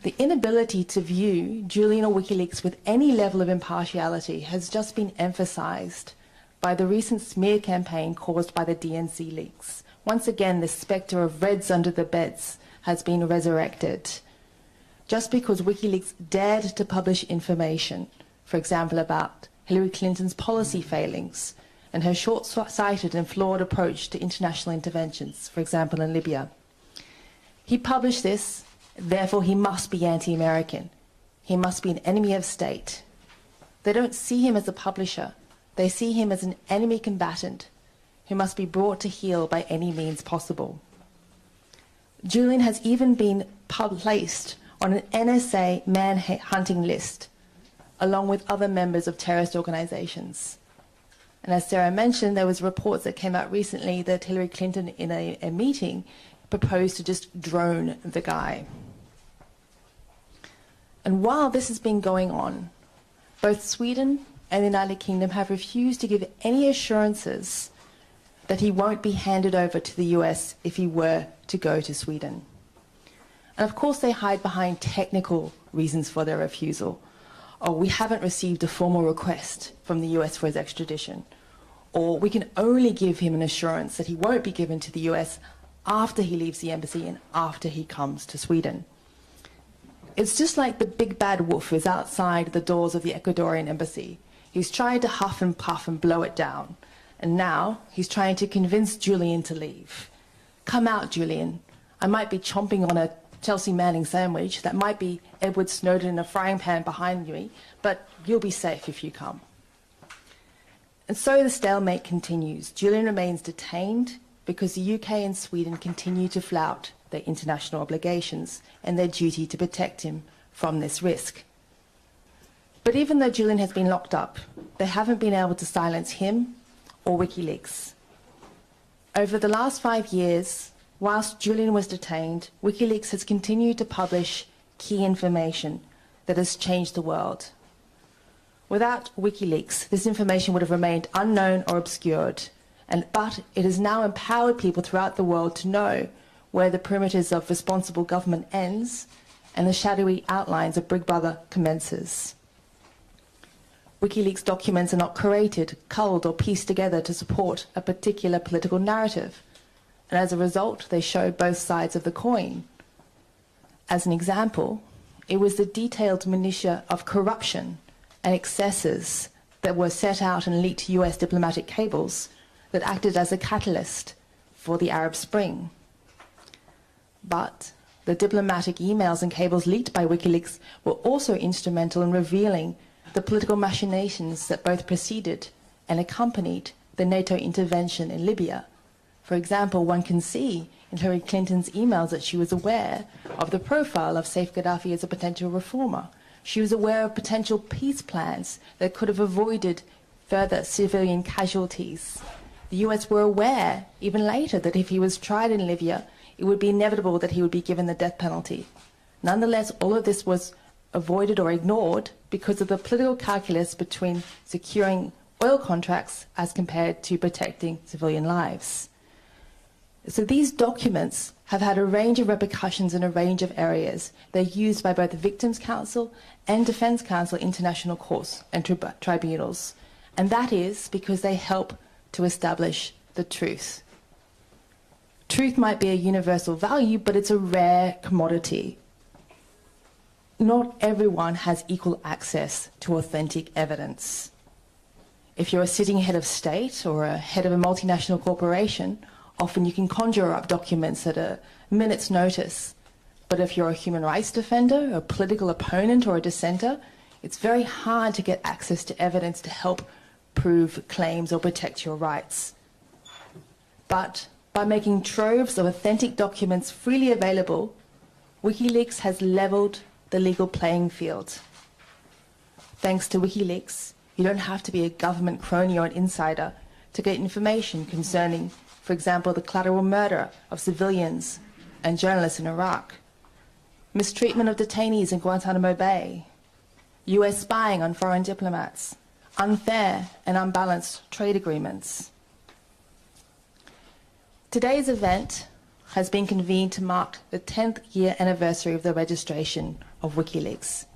The inability to view Julian or Wikileaks with any level of impartiality has just been emphasized by the recent smear campaign caused by the DNC leaks. Once again, the specter of Reds under the beds has been resurrected. Just because Wikileaks dared to publish information, for example, about Hillary Clinton's policy failings and her short-sighted and flawed approach to international interventions, for example, in Libya. He published this, therefore he must be anti-American. He must be an enemy of state. They don't see him as a publisher. They see him as an enemy combatant who must be brought to heel by any means possible. Julian has even been placed on an NSA man-hunting list, along with other members of terrorist organizations. And as Sarah mentioned, there was reports that came out recently that Hillary Clinton, in a meeting, proposed to just drone the guy. And while this has been going on, both Sweden and the United Kingdom have refused to give any assurances that he won't be handed over to the US if he were to go to Sweden. And of course they hide behind technical reasons for their refusal. Oh, we haven't received a formal request from the US for his extradition. Or we can only give him an assurance that he won't be given to the US after he leaves the embassy and after he comes to Sweden. It's just like the big bad wolf is outside the doors of the Ecuadorian embassy. He's trying to huff and puff and blow it down. And now he's trying to convince Julian to leave. Come out, Julian. I might be chomping on a Chelsea Manning sandwich. That might be Edward Snowden in a frying pan behind me, but you'll be safe if you come. And so the stalemate continues. Julian remains detained because the UK and Sweden continue to flout their international obligations and their duty to protect him from this risk. But even though Julian has been locked up, they haven't been able to silence him or WikiLeaks. Over the last 5 years, whilst Julian was detained, WikiLeaks has continued to publish key information that has changed the world. Without WikiLeaks, this information would have remained unknown or obscured, but it has now empowered people throughout the world to know where the perimeters of responsible government ends and the shadowy outlines of Big Brother commences. WikiLeaks documents are not created, culled or pieced together to support a particular political narrative, and as a result they show both sides of the coin. As an example, it was the detailed minutiae of corruption and excesses that were set out in leaked US diplomatic cables that acted as a catalyst for the Arab Spring. But the diplomatic emails and cables leaked by WikiLeaks were also instrumental in revealing the political machinations that both preceded and accompanied the NATO intervention in Libya. For example, one can see in Hillary Clinton's emails that she was aware of the profile of Saif Gaddafi as a potential reformer. She was aware of potential peace plans that could have avoided further civilian casualties. The US were aware, even later, that if he was tried in Libya, it would be inevitable that he would be given the death penalty. Nonetheless, all of this was avoided or ignored because of the political calculus between securing oil contracts as compared to protecting civilian lives. So these documents have had a range of repercussions in a range of areas. They're used by both the Victims' Council and Defence Council international courts and tribunals. And that is because they help to establish the truth. Truth might be a universal value, but it's a rare commodity. Not everyone has equal access to authentic evidence. If you're a sitting head of state or a head of a multinational corporation, often you can conjure up documents at a minute's notice. But if you're a human rights defender, a political opponent, or a dissenter, it's very hard to get access to evidence to help prove claims or protect your rights. But by making troves of authentic documents freely available, WikiLeaks has leveled the legal playing field. Thanks to WikiLeaks, you don't have to be a government crony or an insider to get information concerning, for example, the collateral murder of civilians and journalists in Iraq, mistreatment of detainees in Guantanamo Bay, US spying on foreign diplomats, unfair and unbalanced trade agreements. Today's event has been convened to mark the 10th year anniversary of the registration of WikiLeaks.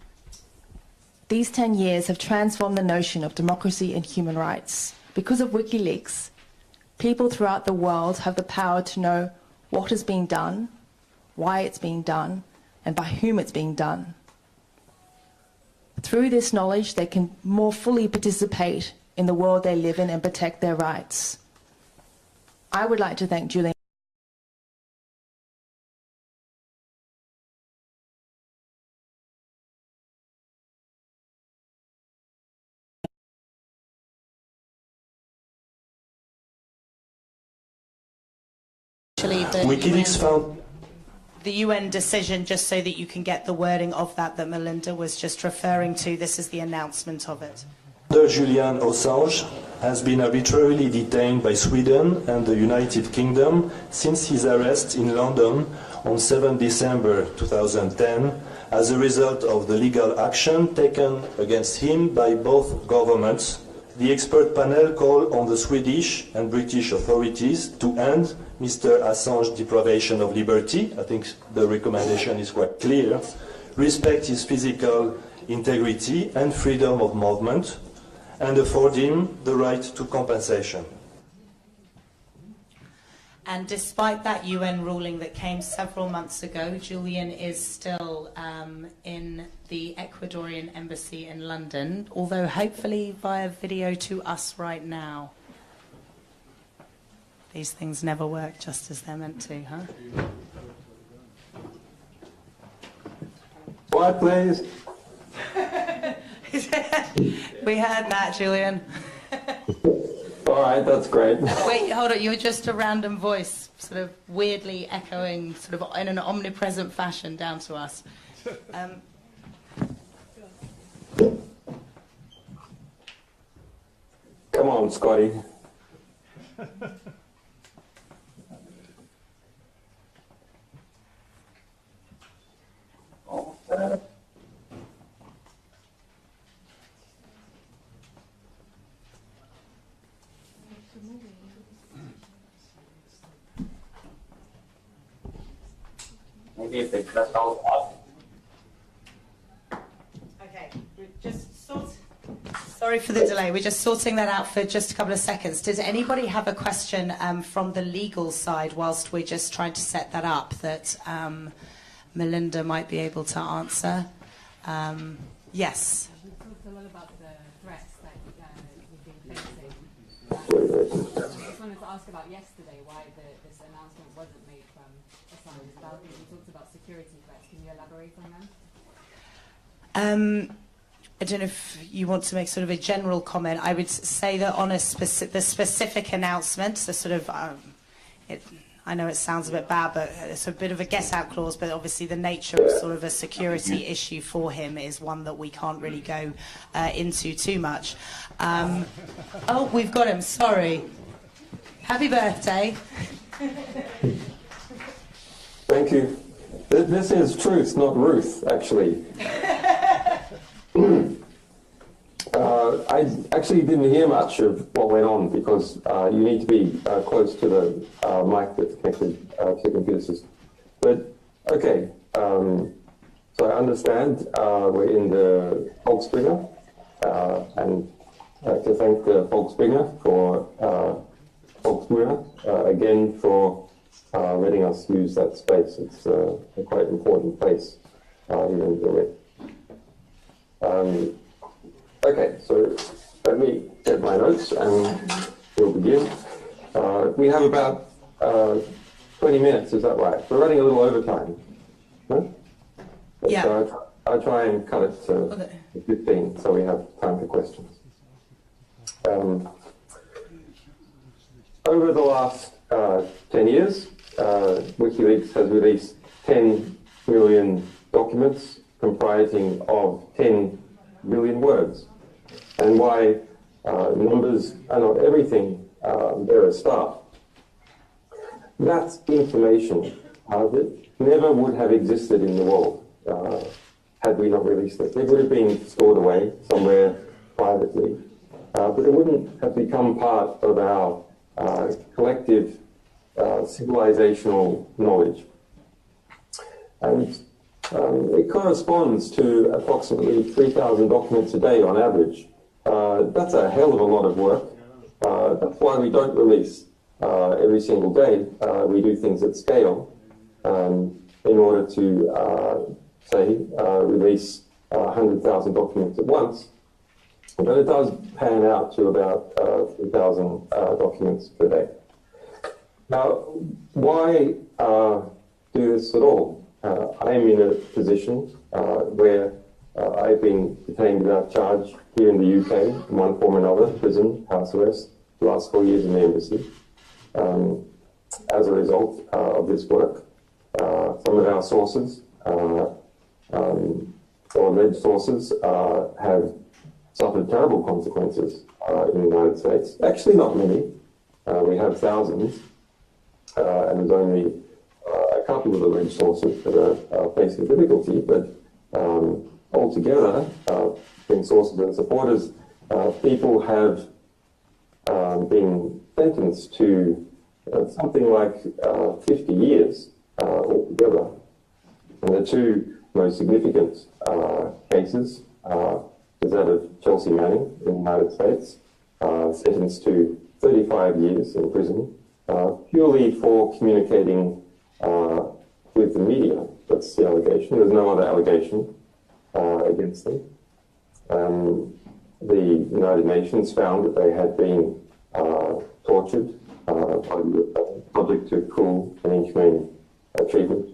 These 10 years have transformed the notion of democracy and human rights. Because of WikiLeaks, people throughout the world have the power to know what is being done, why it's being done, and by whom it's being done. Through this knowledge, they can more fully participate in the world they live in and protect their rights. I would like to thank Julian. WikiLeaks found the UN decision, just so that you can get the wording of that Melinda was just referring to. This is the announcement of it. Julian Assange has been arbitrarily detained by Sweden and the United Kingdom since his arrest in London on 7 December 2010 as a result of the legal action taken against him by both governments. The expert panel called on the Swedish and British authorities to end Mr. Assange's deprivation of liberty. I think the recommendation is quite clear. Respect his physical integrity and freedom of movement, and afford him the right to compensation. And despite that UN ruling that came several months ago, Julian is still in the Ecuadorian embassy in London, although hopefully via video to us right now. These things never work just as they're meant to, huh? Quiet, please. We heard that, Julian. All right, that's great. Wait, hold on. You were just a random voice, sort of weirdly echoing, sort of in an omnipresent fashion down to us. Come on, Scotty. Okay, we're just sorry for the delay. We're just sorting that out for just a couple of seconds. Does anybody have a question from the legal side whilst we're just trying to set that up that Melinda might be able to answer? Yes. We talked a lot about the threats that you've been facing. I just wanted to ask about yesterday why this announcement wasn't made from Assange's balcony. You talked about security threats. Can you elaborate on them? I don't know if you want to make sort of a general comment. I would say that on the specific announcement, the sort of, I know it sounds a bit bad, but it's a bit of a get-out clause, but obviously the nature of sort of a security issue for him is one that we can't really go into too much. Oh, we've got him, sorry. Happy birthday. Thank you. This is Truth, not Ruth, actually. I actually didn't hear much of what went on because you need to be close to the mic that's connected to the computer system. But, okay, so I understand we're in the Volksbringer, and I'd like to thank the Volksbringer for again for letting us use that space. It's a quite important place here in Berlin. Okay, so let me get my notes and we'll begin. We have about 20 minutes, is that right? We're running a little overtime. No? Yeah. So I'll try and cut it to 15 so we have time for questions. Over the last 10 years, Wikileaks has released 10 million documents comprising of 10 billion words. And why numbers are not everything, they're a start. That's information that never would have existed in the world had we not released it. It would have been stored away somewhere privately, but it wouldn't have become part of our collective civilizational knowledge. And it corresponds to approximately 3,000 documents a day on average. That's a hell of a lot of work. That's why we don't release every single day. We do things at scale in order to, release 100,000 documents at once. But it does pan out to about 3,000 documents per day. Now, why do this at all? I am in a position where I've been detained without charge here in the UK, in one form or another, prison, house arrest, the last 4 years in the embassy. As a result of this work, some of our sources, or alleged sources, have suffered terrible consequences in the United States. Actually, not many. We have thousands, and there's only a couple of alleged sources that are facing difficulty, but altogether, between sources and supporters, people have been sentenced to something like 50 years altogether. And the two most significant cases is that of Chelsea Manning in the United States, sentenced to 35 years in prison, purely for communicating with the media. That's the allegation. There's no other allegation against them. The United Nations found that they had been tortured by the public to cruel and inhumane treatment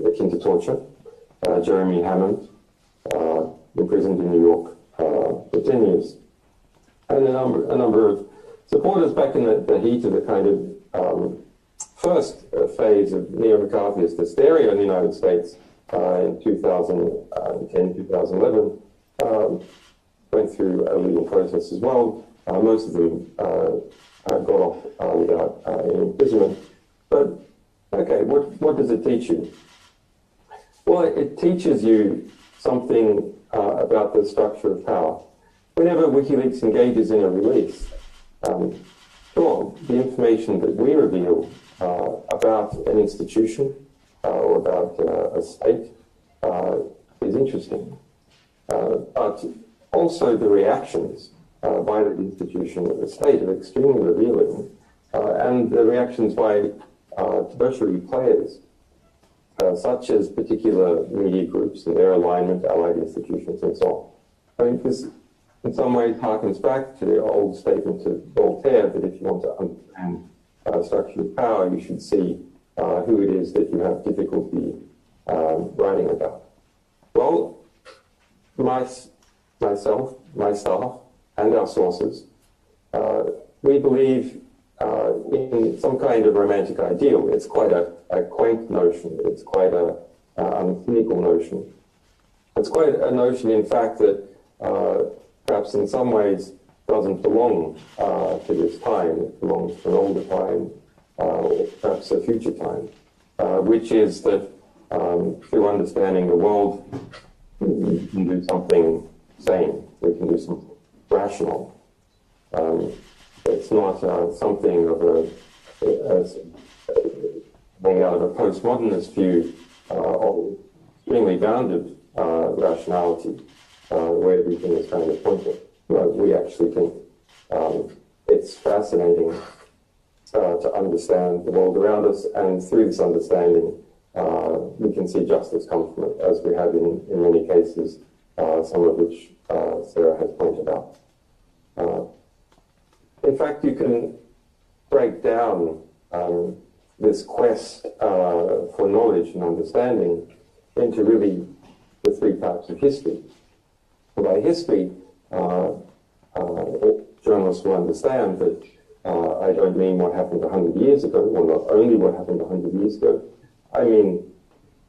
akin to torture. Jeremy Hammond, imprisoned in New York for 10 years. And a number of Supporters back in the heat of the kind of first phase of neo-McCarthyist hysteria in the United States in 2010, 2011, went through a legal process as well. Most of them got off without any imprisonment. But, okay, what does it teach you? Well, it teaches you something about the structure of power. Whenever WikiLeaks engages in a release, sure, the information that we reveal about an institution or about a state is interesting. But also the reactions by the institution or the state are extremely revealing, and the reactions by tertiary players, such as particular media groups and their alignment, allied institutions, and so on. I mean, this in some ways harkens back to the old statement of Voltaire that if you want to understand structure of power, you should see who it is that you have difficulty writing about. Well, myself, my staff, and our sources, we believe in some kind of romantic ideal. It's quite a quaint notion. It's quite a cynical notion. It's quite a notion, in fact, that perhaps in some ways doesn't belong to this time. It belongs to an older time, or perhaps a future time, which is that through understanding the world, we can do something sane. We can do something rational. It's not something of coming out of a postmodernist view of extremely bounded rationality, where everything is kind of pointing. We actually think it's fascinating to understand the world around us, and through this understanding, we can see justice come from it, as we have in many cases, some of which Sarah has pointed out. In fact, you can break down this quest for knowledge and understanding into really the three types of history. And by history, journalists will understand that I don't mean what happened 100 years ago, or not only what happened 100 years ago. I mean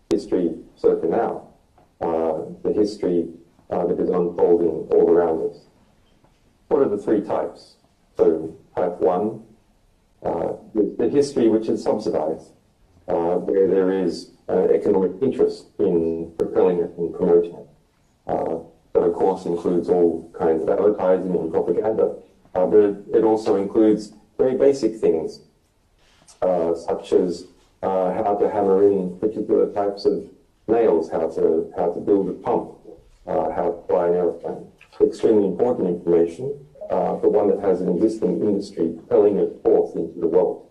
history circa now, the history that is unfolding all around us. What are the three types? So type one is the history which is subsidized, where there is economic interest in propelling it and promoting it. That, of course, includes all kinds of advertising and propaganda, but it also includes very basic things, such as how to hammer in particular types of nails, how to build a pump, how to fly an airplane. Extremely important information, but one that has an existing industry propelling it forth into the world.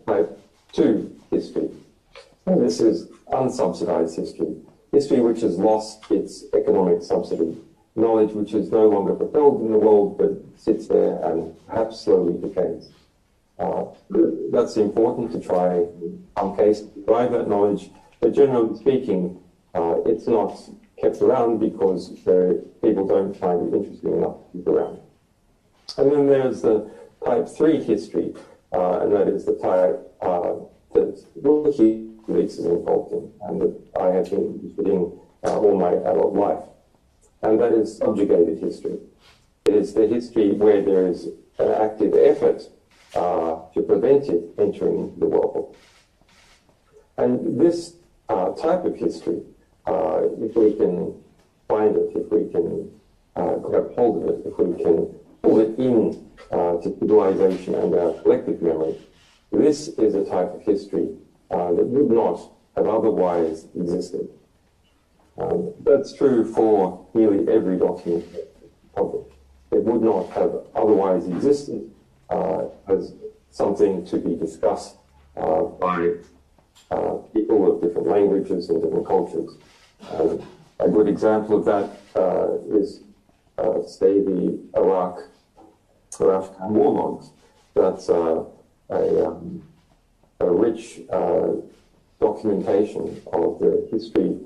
Type 2 history. And this is unsubsidized history. History which has lost its economic subsidy. Knowledge which is no longer propelled in the world, but sits there and perhaps slowly decays. That's important to try, in some cases, to drive that knowledge, but generally speaking, it's not kept around because people don't find it interesting enough to keep around. And then there's the type 3 history, and that is the type that WikiLeaks is involved in, and that I have been interested in all my adult life. And that is subjugated history. It is the history where there is an active effort to prevent it entering into the world. And this type of history, if we can find it, if we can grab hold of it, if we can pull it in to civilization and our collective memory, this is a type of history that would not have otherwise existed. That's true for nearly every document published. It would not have otherwise existed as something to be discussed by people of different languages and different cultures. A good example of that is, say, the Iraq or Afghan war logs. That's a rich documentation of the history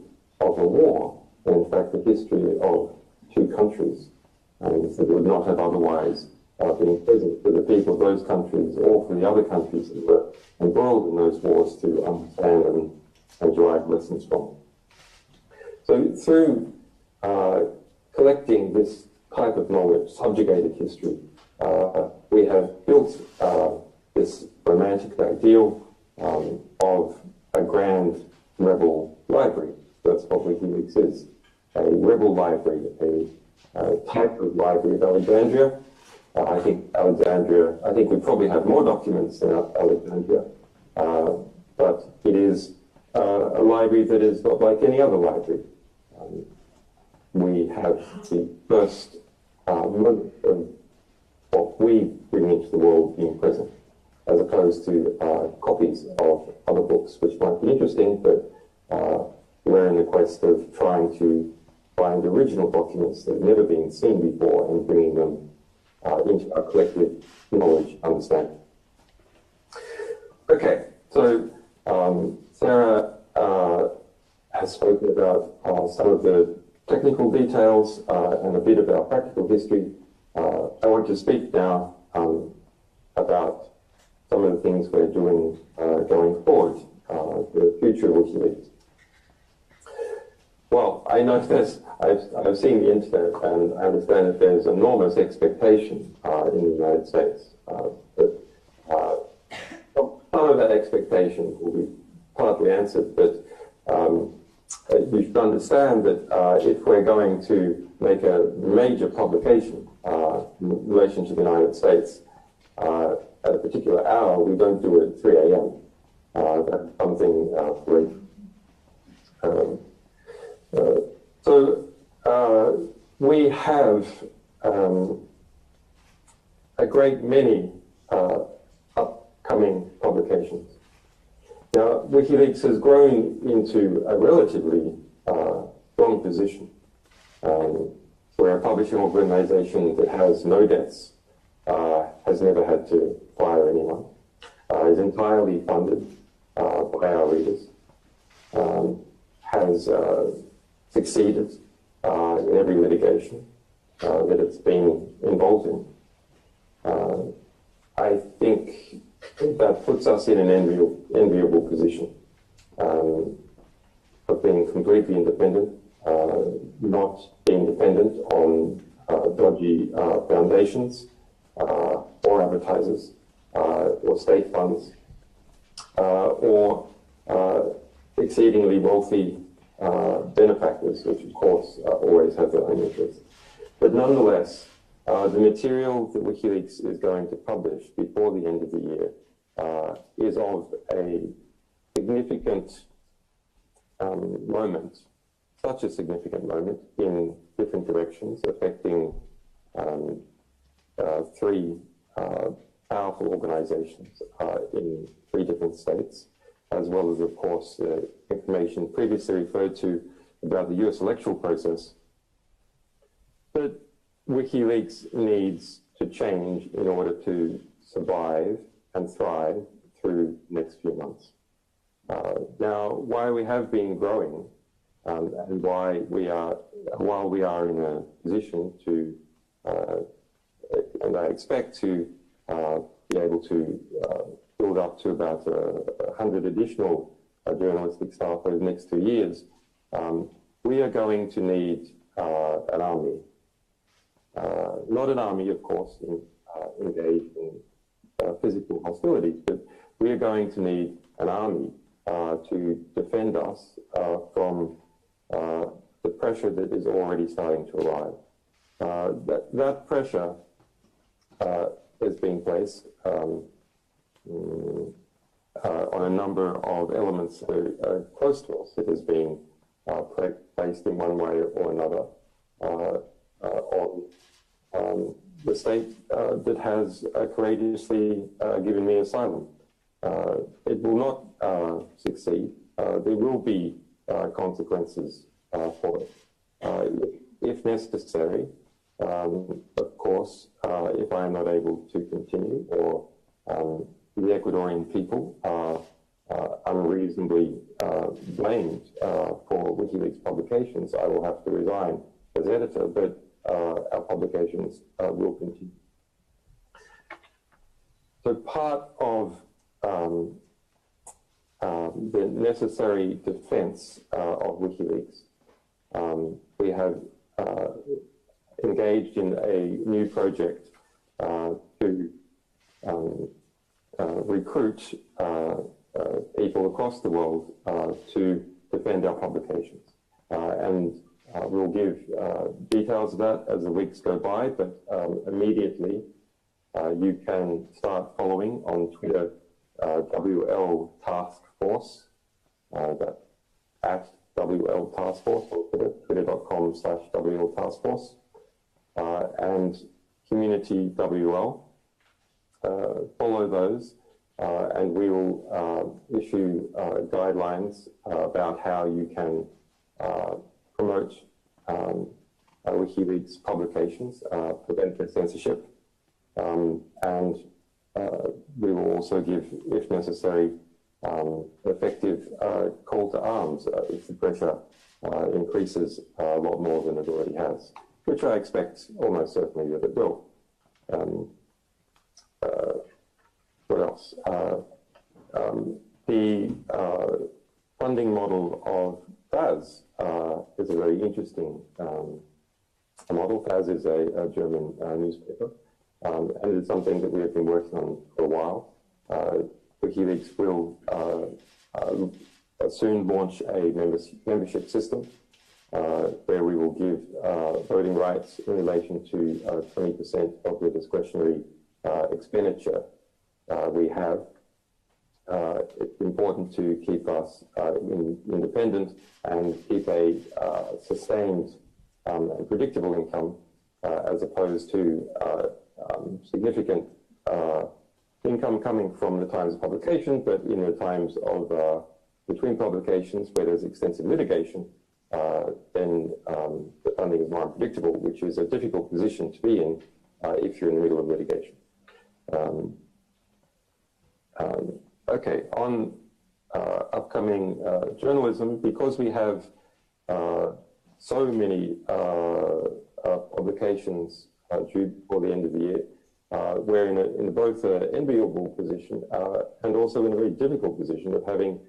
of a war, and in fact the history of two countries that would not have otherwise being present for the people of those countries or for the other countries that were embroiled in those wars to understand and derive lessons from. So through collecting this type of knowledge, subjugated history, we have built this romantic ideal of a grand rebel library. That's what WikiLeaks is. A rebel library, a type of library of Alexandria. I think we probably have more documents than Alexandria, but it is a library that is not like any other library. We have the first moment of what we bring into the world being present, as opposed to copies of other books, which might be interesting, but we're in the quest of trying to find original documents that have never been seen before and bringing them into our collective knowledge understanding. Okay, so Sarah has spoken about some of the technical details and a bit about practical history. I want to speak now about some of the things we're doing going forward, the future of WikiLeaks. Well, I know I've seen the internet and I understand that there's enormous expectation in the United States. But some of that expectation will be partly answered, but you should understand that if we're going to make a major publication in relation to the United States at a particular hour, we don't do it at 3 a.m. That's something great. So we have a great many upcoming publications. Now, WikiLeaks has grown into a relatively strong position. We're a publishing organization that has no debts, has never had to fire anyone, is entirely funded by our readers, has succeeded in every litigation that it's been involved in. I think that puts us in an enviable position of being completely independent, not being dependent on dodgy foundations or advertisers or state funds or exceedingly wealthy benefactors, which of course always have their own interests. But nonetheless, the material that WikiLeaks is going to publish before the end of the year is of a significant moment, such a significant moment in different directions, affecting three powerful organizations in 3 different states, as well as, of course, information previously referred to about the US electoral process. But WikiLeaks needs to change in order to survive and thrive through the next few months. Now, why we have been growing and why while we are in a position to, and I expect to be able to build up to about 100 additional journalistic staff over the next 2 years, we are going to need an army. Not an army, of course, engaged in physical hostilities, but we are going to need an army to defend us from the pressure that is already starting to arrive. That pressure is being placed on a number of elements that are close to us. It is being placed in one way or another on the state that has courageously given me asylum. It will not succeed. There will be consequences for it, if necessary. Of course, if I am not able to continue, or the Ecuadorian people are unreasonably blamed for WikiLeaks publications, I will have to resign as editor, but our publications will continue. So part of the necessary defense of WikiLeaks, we have engaged in a new project to recruit people across the world to defend our publications. And we'll give details of that as the weeks go by, but immediately you can start following on Twitter WL Task Force, that at WL Task Force, or twitter.com/WL Task Force, and Community WL. Follow those, and we will issue guidelines about how you can promote WikiLeaks publications, prevent their censorship, and we will also give, if necessary, an effective call to arms if the pressure increases a lot more than it already has, which I expect almost certainly that it will. What else? The funding model of FAS is a very interesting model. FAS is a German newspaper, and it's something that we have been working on for a while. WikiLeaks will soon launch a membership system where we will give voting rights in relation to 20% of the discretionary expenditure we have. It's important to keep us independent and keep a sustained and predictable income as opposed to significant income coming from the times of publication, but in the times of between publications where there's extensive litigation, then the funding is more unpredictable, which is a difficult position to be in if you're in the middle of litigation. Okay, on upcoming journalism, because we have so many publications due before the end of the year, we're in both an enviable position and also in a very difficult position of having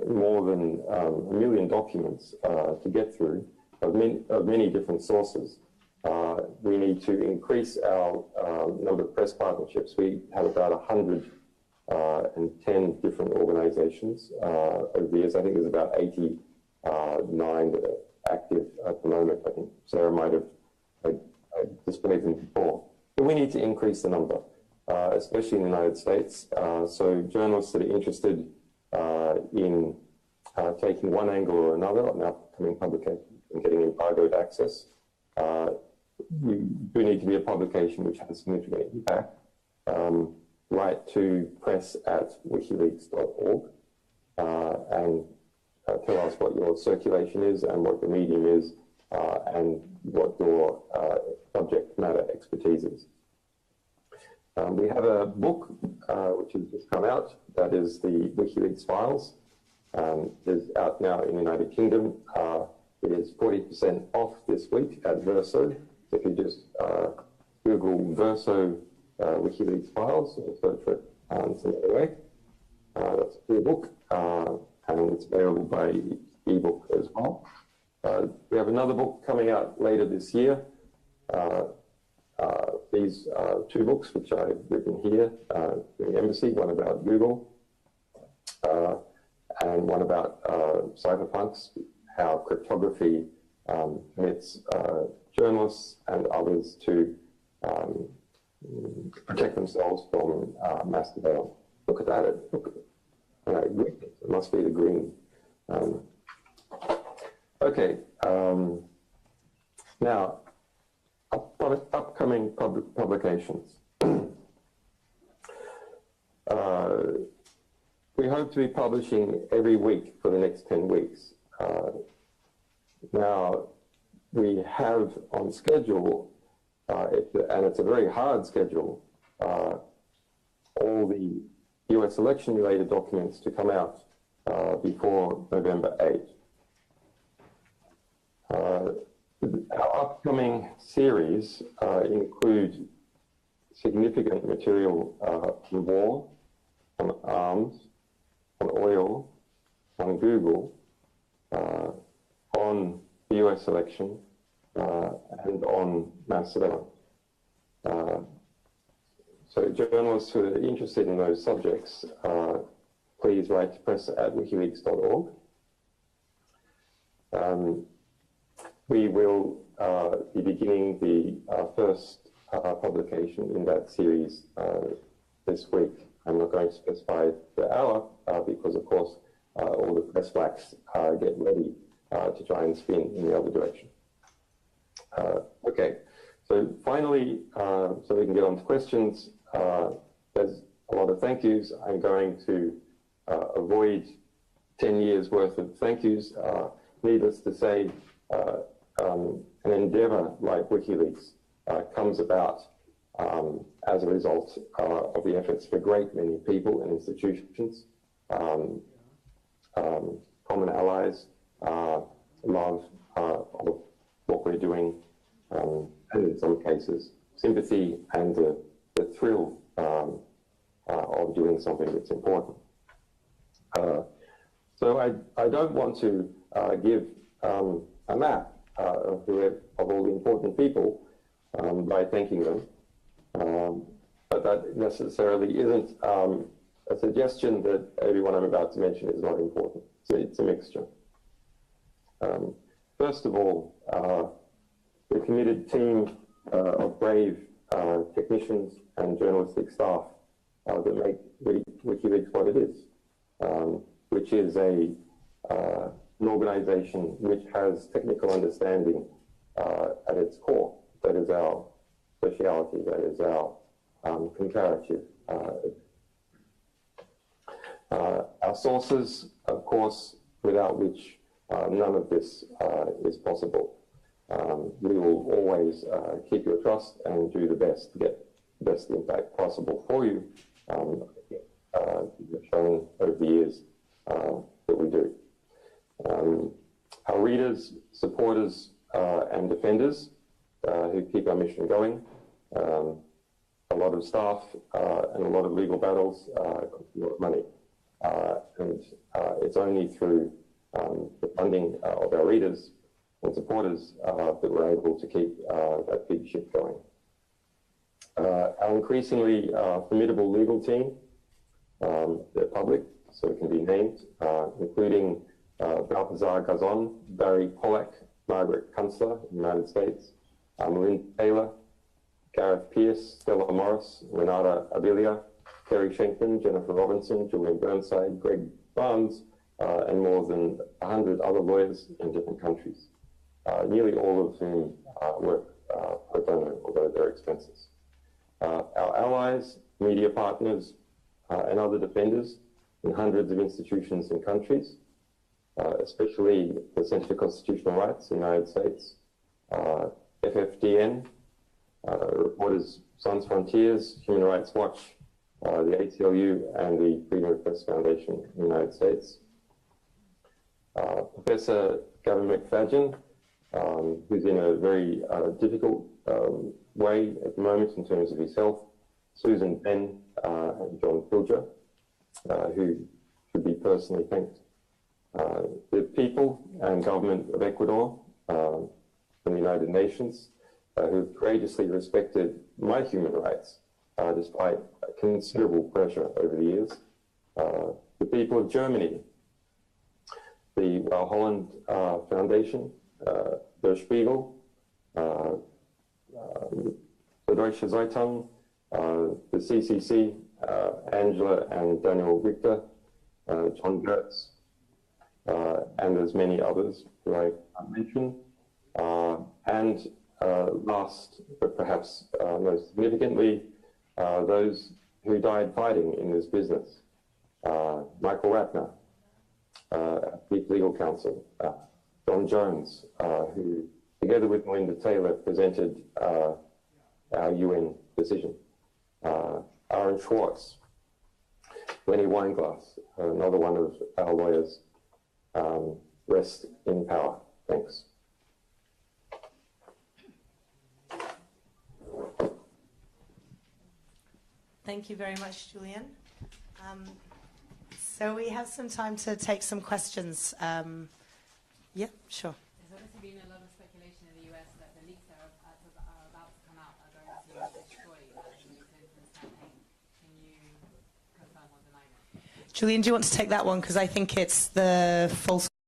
more than 1 million documents to get through of many different sources. We need to increase our number of press partnerships. We have about 110 different organizations over the years. I think there's about 89 that are active at the moment. I think Sarah might have displayed them before. But we need to increase the number, especially in the United States. So journalists that are interested in taking one angle or another on upcoming publication and getting embargoed access, you do need to be a publication which has significant impact. Write to press@wikileaks.org and tell us what your circulation is and what the medium is and what your subject matter expertise is. We have a book which has just come out, that is the WikiLeaks Files. It is out now in the United Kingdom. It is 40% off this week at Verso. So if you just Google Verso WikiLeaks Files or search for it some other way, that's a free book, and it's available by ebook as well. We have another book coming out later this year. These two books, which I've written here in the embassy, one about Google and one about cypherpunks, how cryptography permits journalists and others to protect themselves from mass surveillance. Look at that. It must be the green. Okay. Now, upcoming publications. We hope to be publishing every week for the next 10 weeks. Now, we have on schedule, and it's a very hard schedule, all the US election-related documents to come out before November 8th. Our upcoming series include significant material on war, on arms, on oil, on Google, on the US election, and on mass surveillance. So journalists who are interested in those subjects, please write to press@wikileaks.org. We will be beginning the first publication in that series this week. I'm not going to specify the hour because, of course, all the press blacks get ready to try and spin in the other direction. Okay, so finally, so we can get on to questions, there's a lot of thank yous. I'm going to avoid 10 years worth of thank yous. Needless to say, an endeavor like WikiLeaks comes about as a result of the efforts of a great many people and institutions, common allies, love of what we're doing, and in some cases, sympathy and the thrill of doing something that's important. So I don't want to give a map of all the important people by thanking them, but that necessarily isn't a suggestion that everyone I'm about to mention is not important. So it's a mixture. First of all, the committed team of brave technicians and journalistic staff that make WikiLeaks what it is, which is an organization which has technical understanding at its core. That is our speciality, that is our comparative. Our sources, of course, without which none of this is possible. We will always keep your trust and do the best to get the best impact possible for you. We've shown over the years that we do. Our readers, supporters, and defenders who keep our mission going. A lot of staff and a lot of legal battles cost a lot of money. And it's only through the funding of our readers and supporters that we're able to keep that big ship going. Our increasingly formidable legal team, they're public, so it can be named, including Balthazar Gazon, Barry Pollack, Margaret Kunstler in the United States, Maureen Taylor, Gareth Pierce, Stella Morris, Renata Abilia, Kerry Schenkman, Jennifer Robinson, Julian Burnside, Greg Barnes, and more than 100 other lawyers in different countries, nearly all of whom work pro bono, although they're expenses. Our allies, media partners, and other defenders in hundreds of institutions and countries, especially the Center for Constitutional Rights in the United States, FFDN, Reporters Sans Frontiers, Human Rights Watch, the ACLU, and the Freedom of Press Foundation in the United States. Professor Gavin McFadden, who's in a very difficult way at the moment in terms of his health, Susan Penn, and John Pilger, who should be personally thanked. The people and government of Ecuador and the United Nations, who have courageously respected my human rights despite considerable pressure over the years. The people of Germany, the Holland Foundation, Der Spiegel, the Deutsche Zeitung, the CCC, Angela and Daniel Richter, John Gertz, and there's many others who I can't mention. And last, but perhaps most significantly, those who died fighting in this business. Michael Ratner, Chief Legal Counsel, John Jones, who together with Melinda Taylor presented our UN decision. Aaron Schwartz, Lenny Weinglass, another one of our lawyers, rest in power. Thanks. Thank you very much, Julian. So we have some time to take some questions. Yeah, sure. There's obviously been a lot of speculation in the US that the leaks that are about to come out are going to destroy Hillary Clinton's campaign. Can you confirm or deny that? Julian, do you want to take that one? Because I think it's the false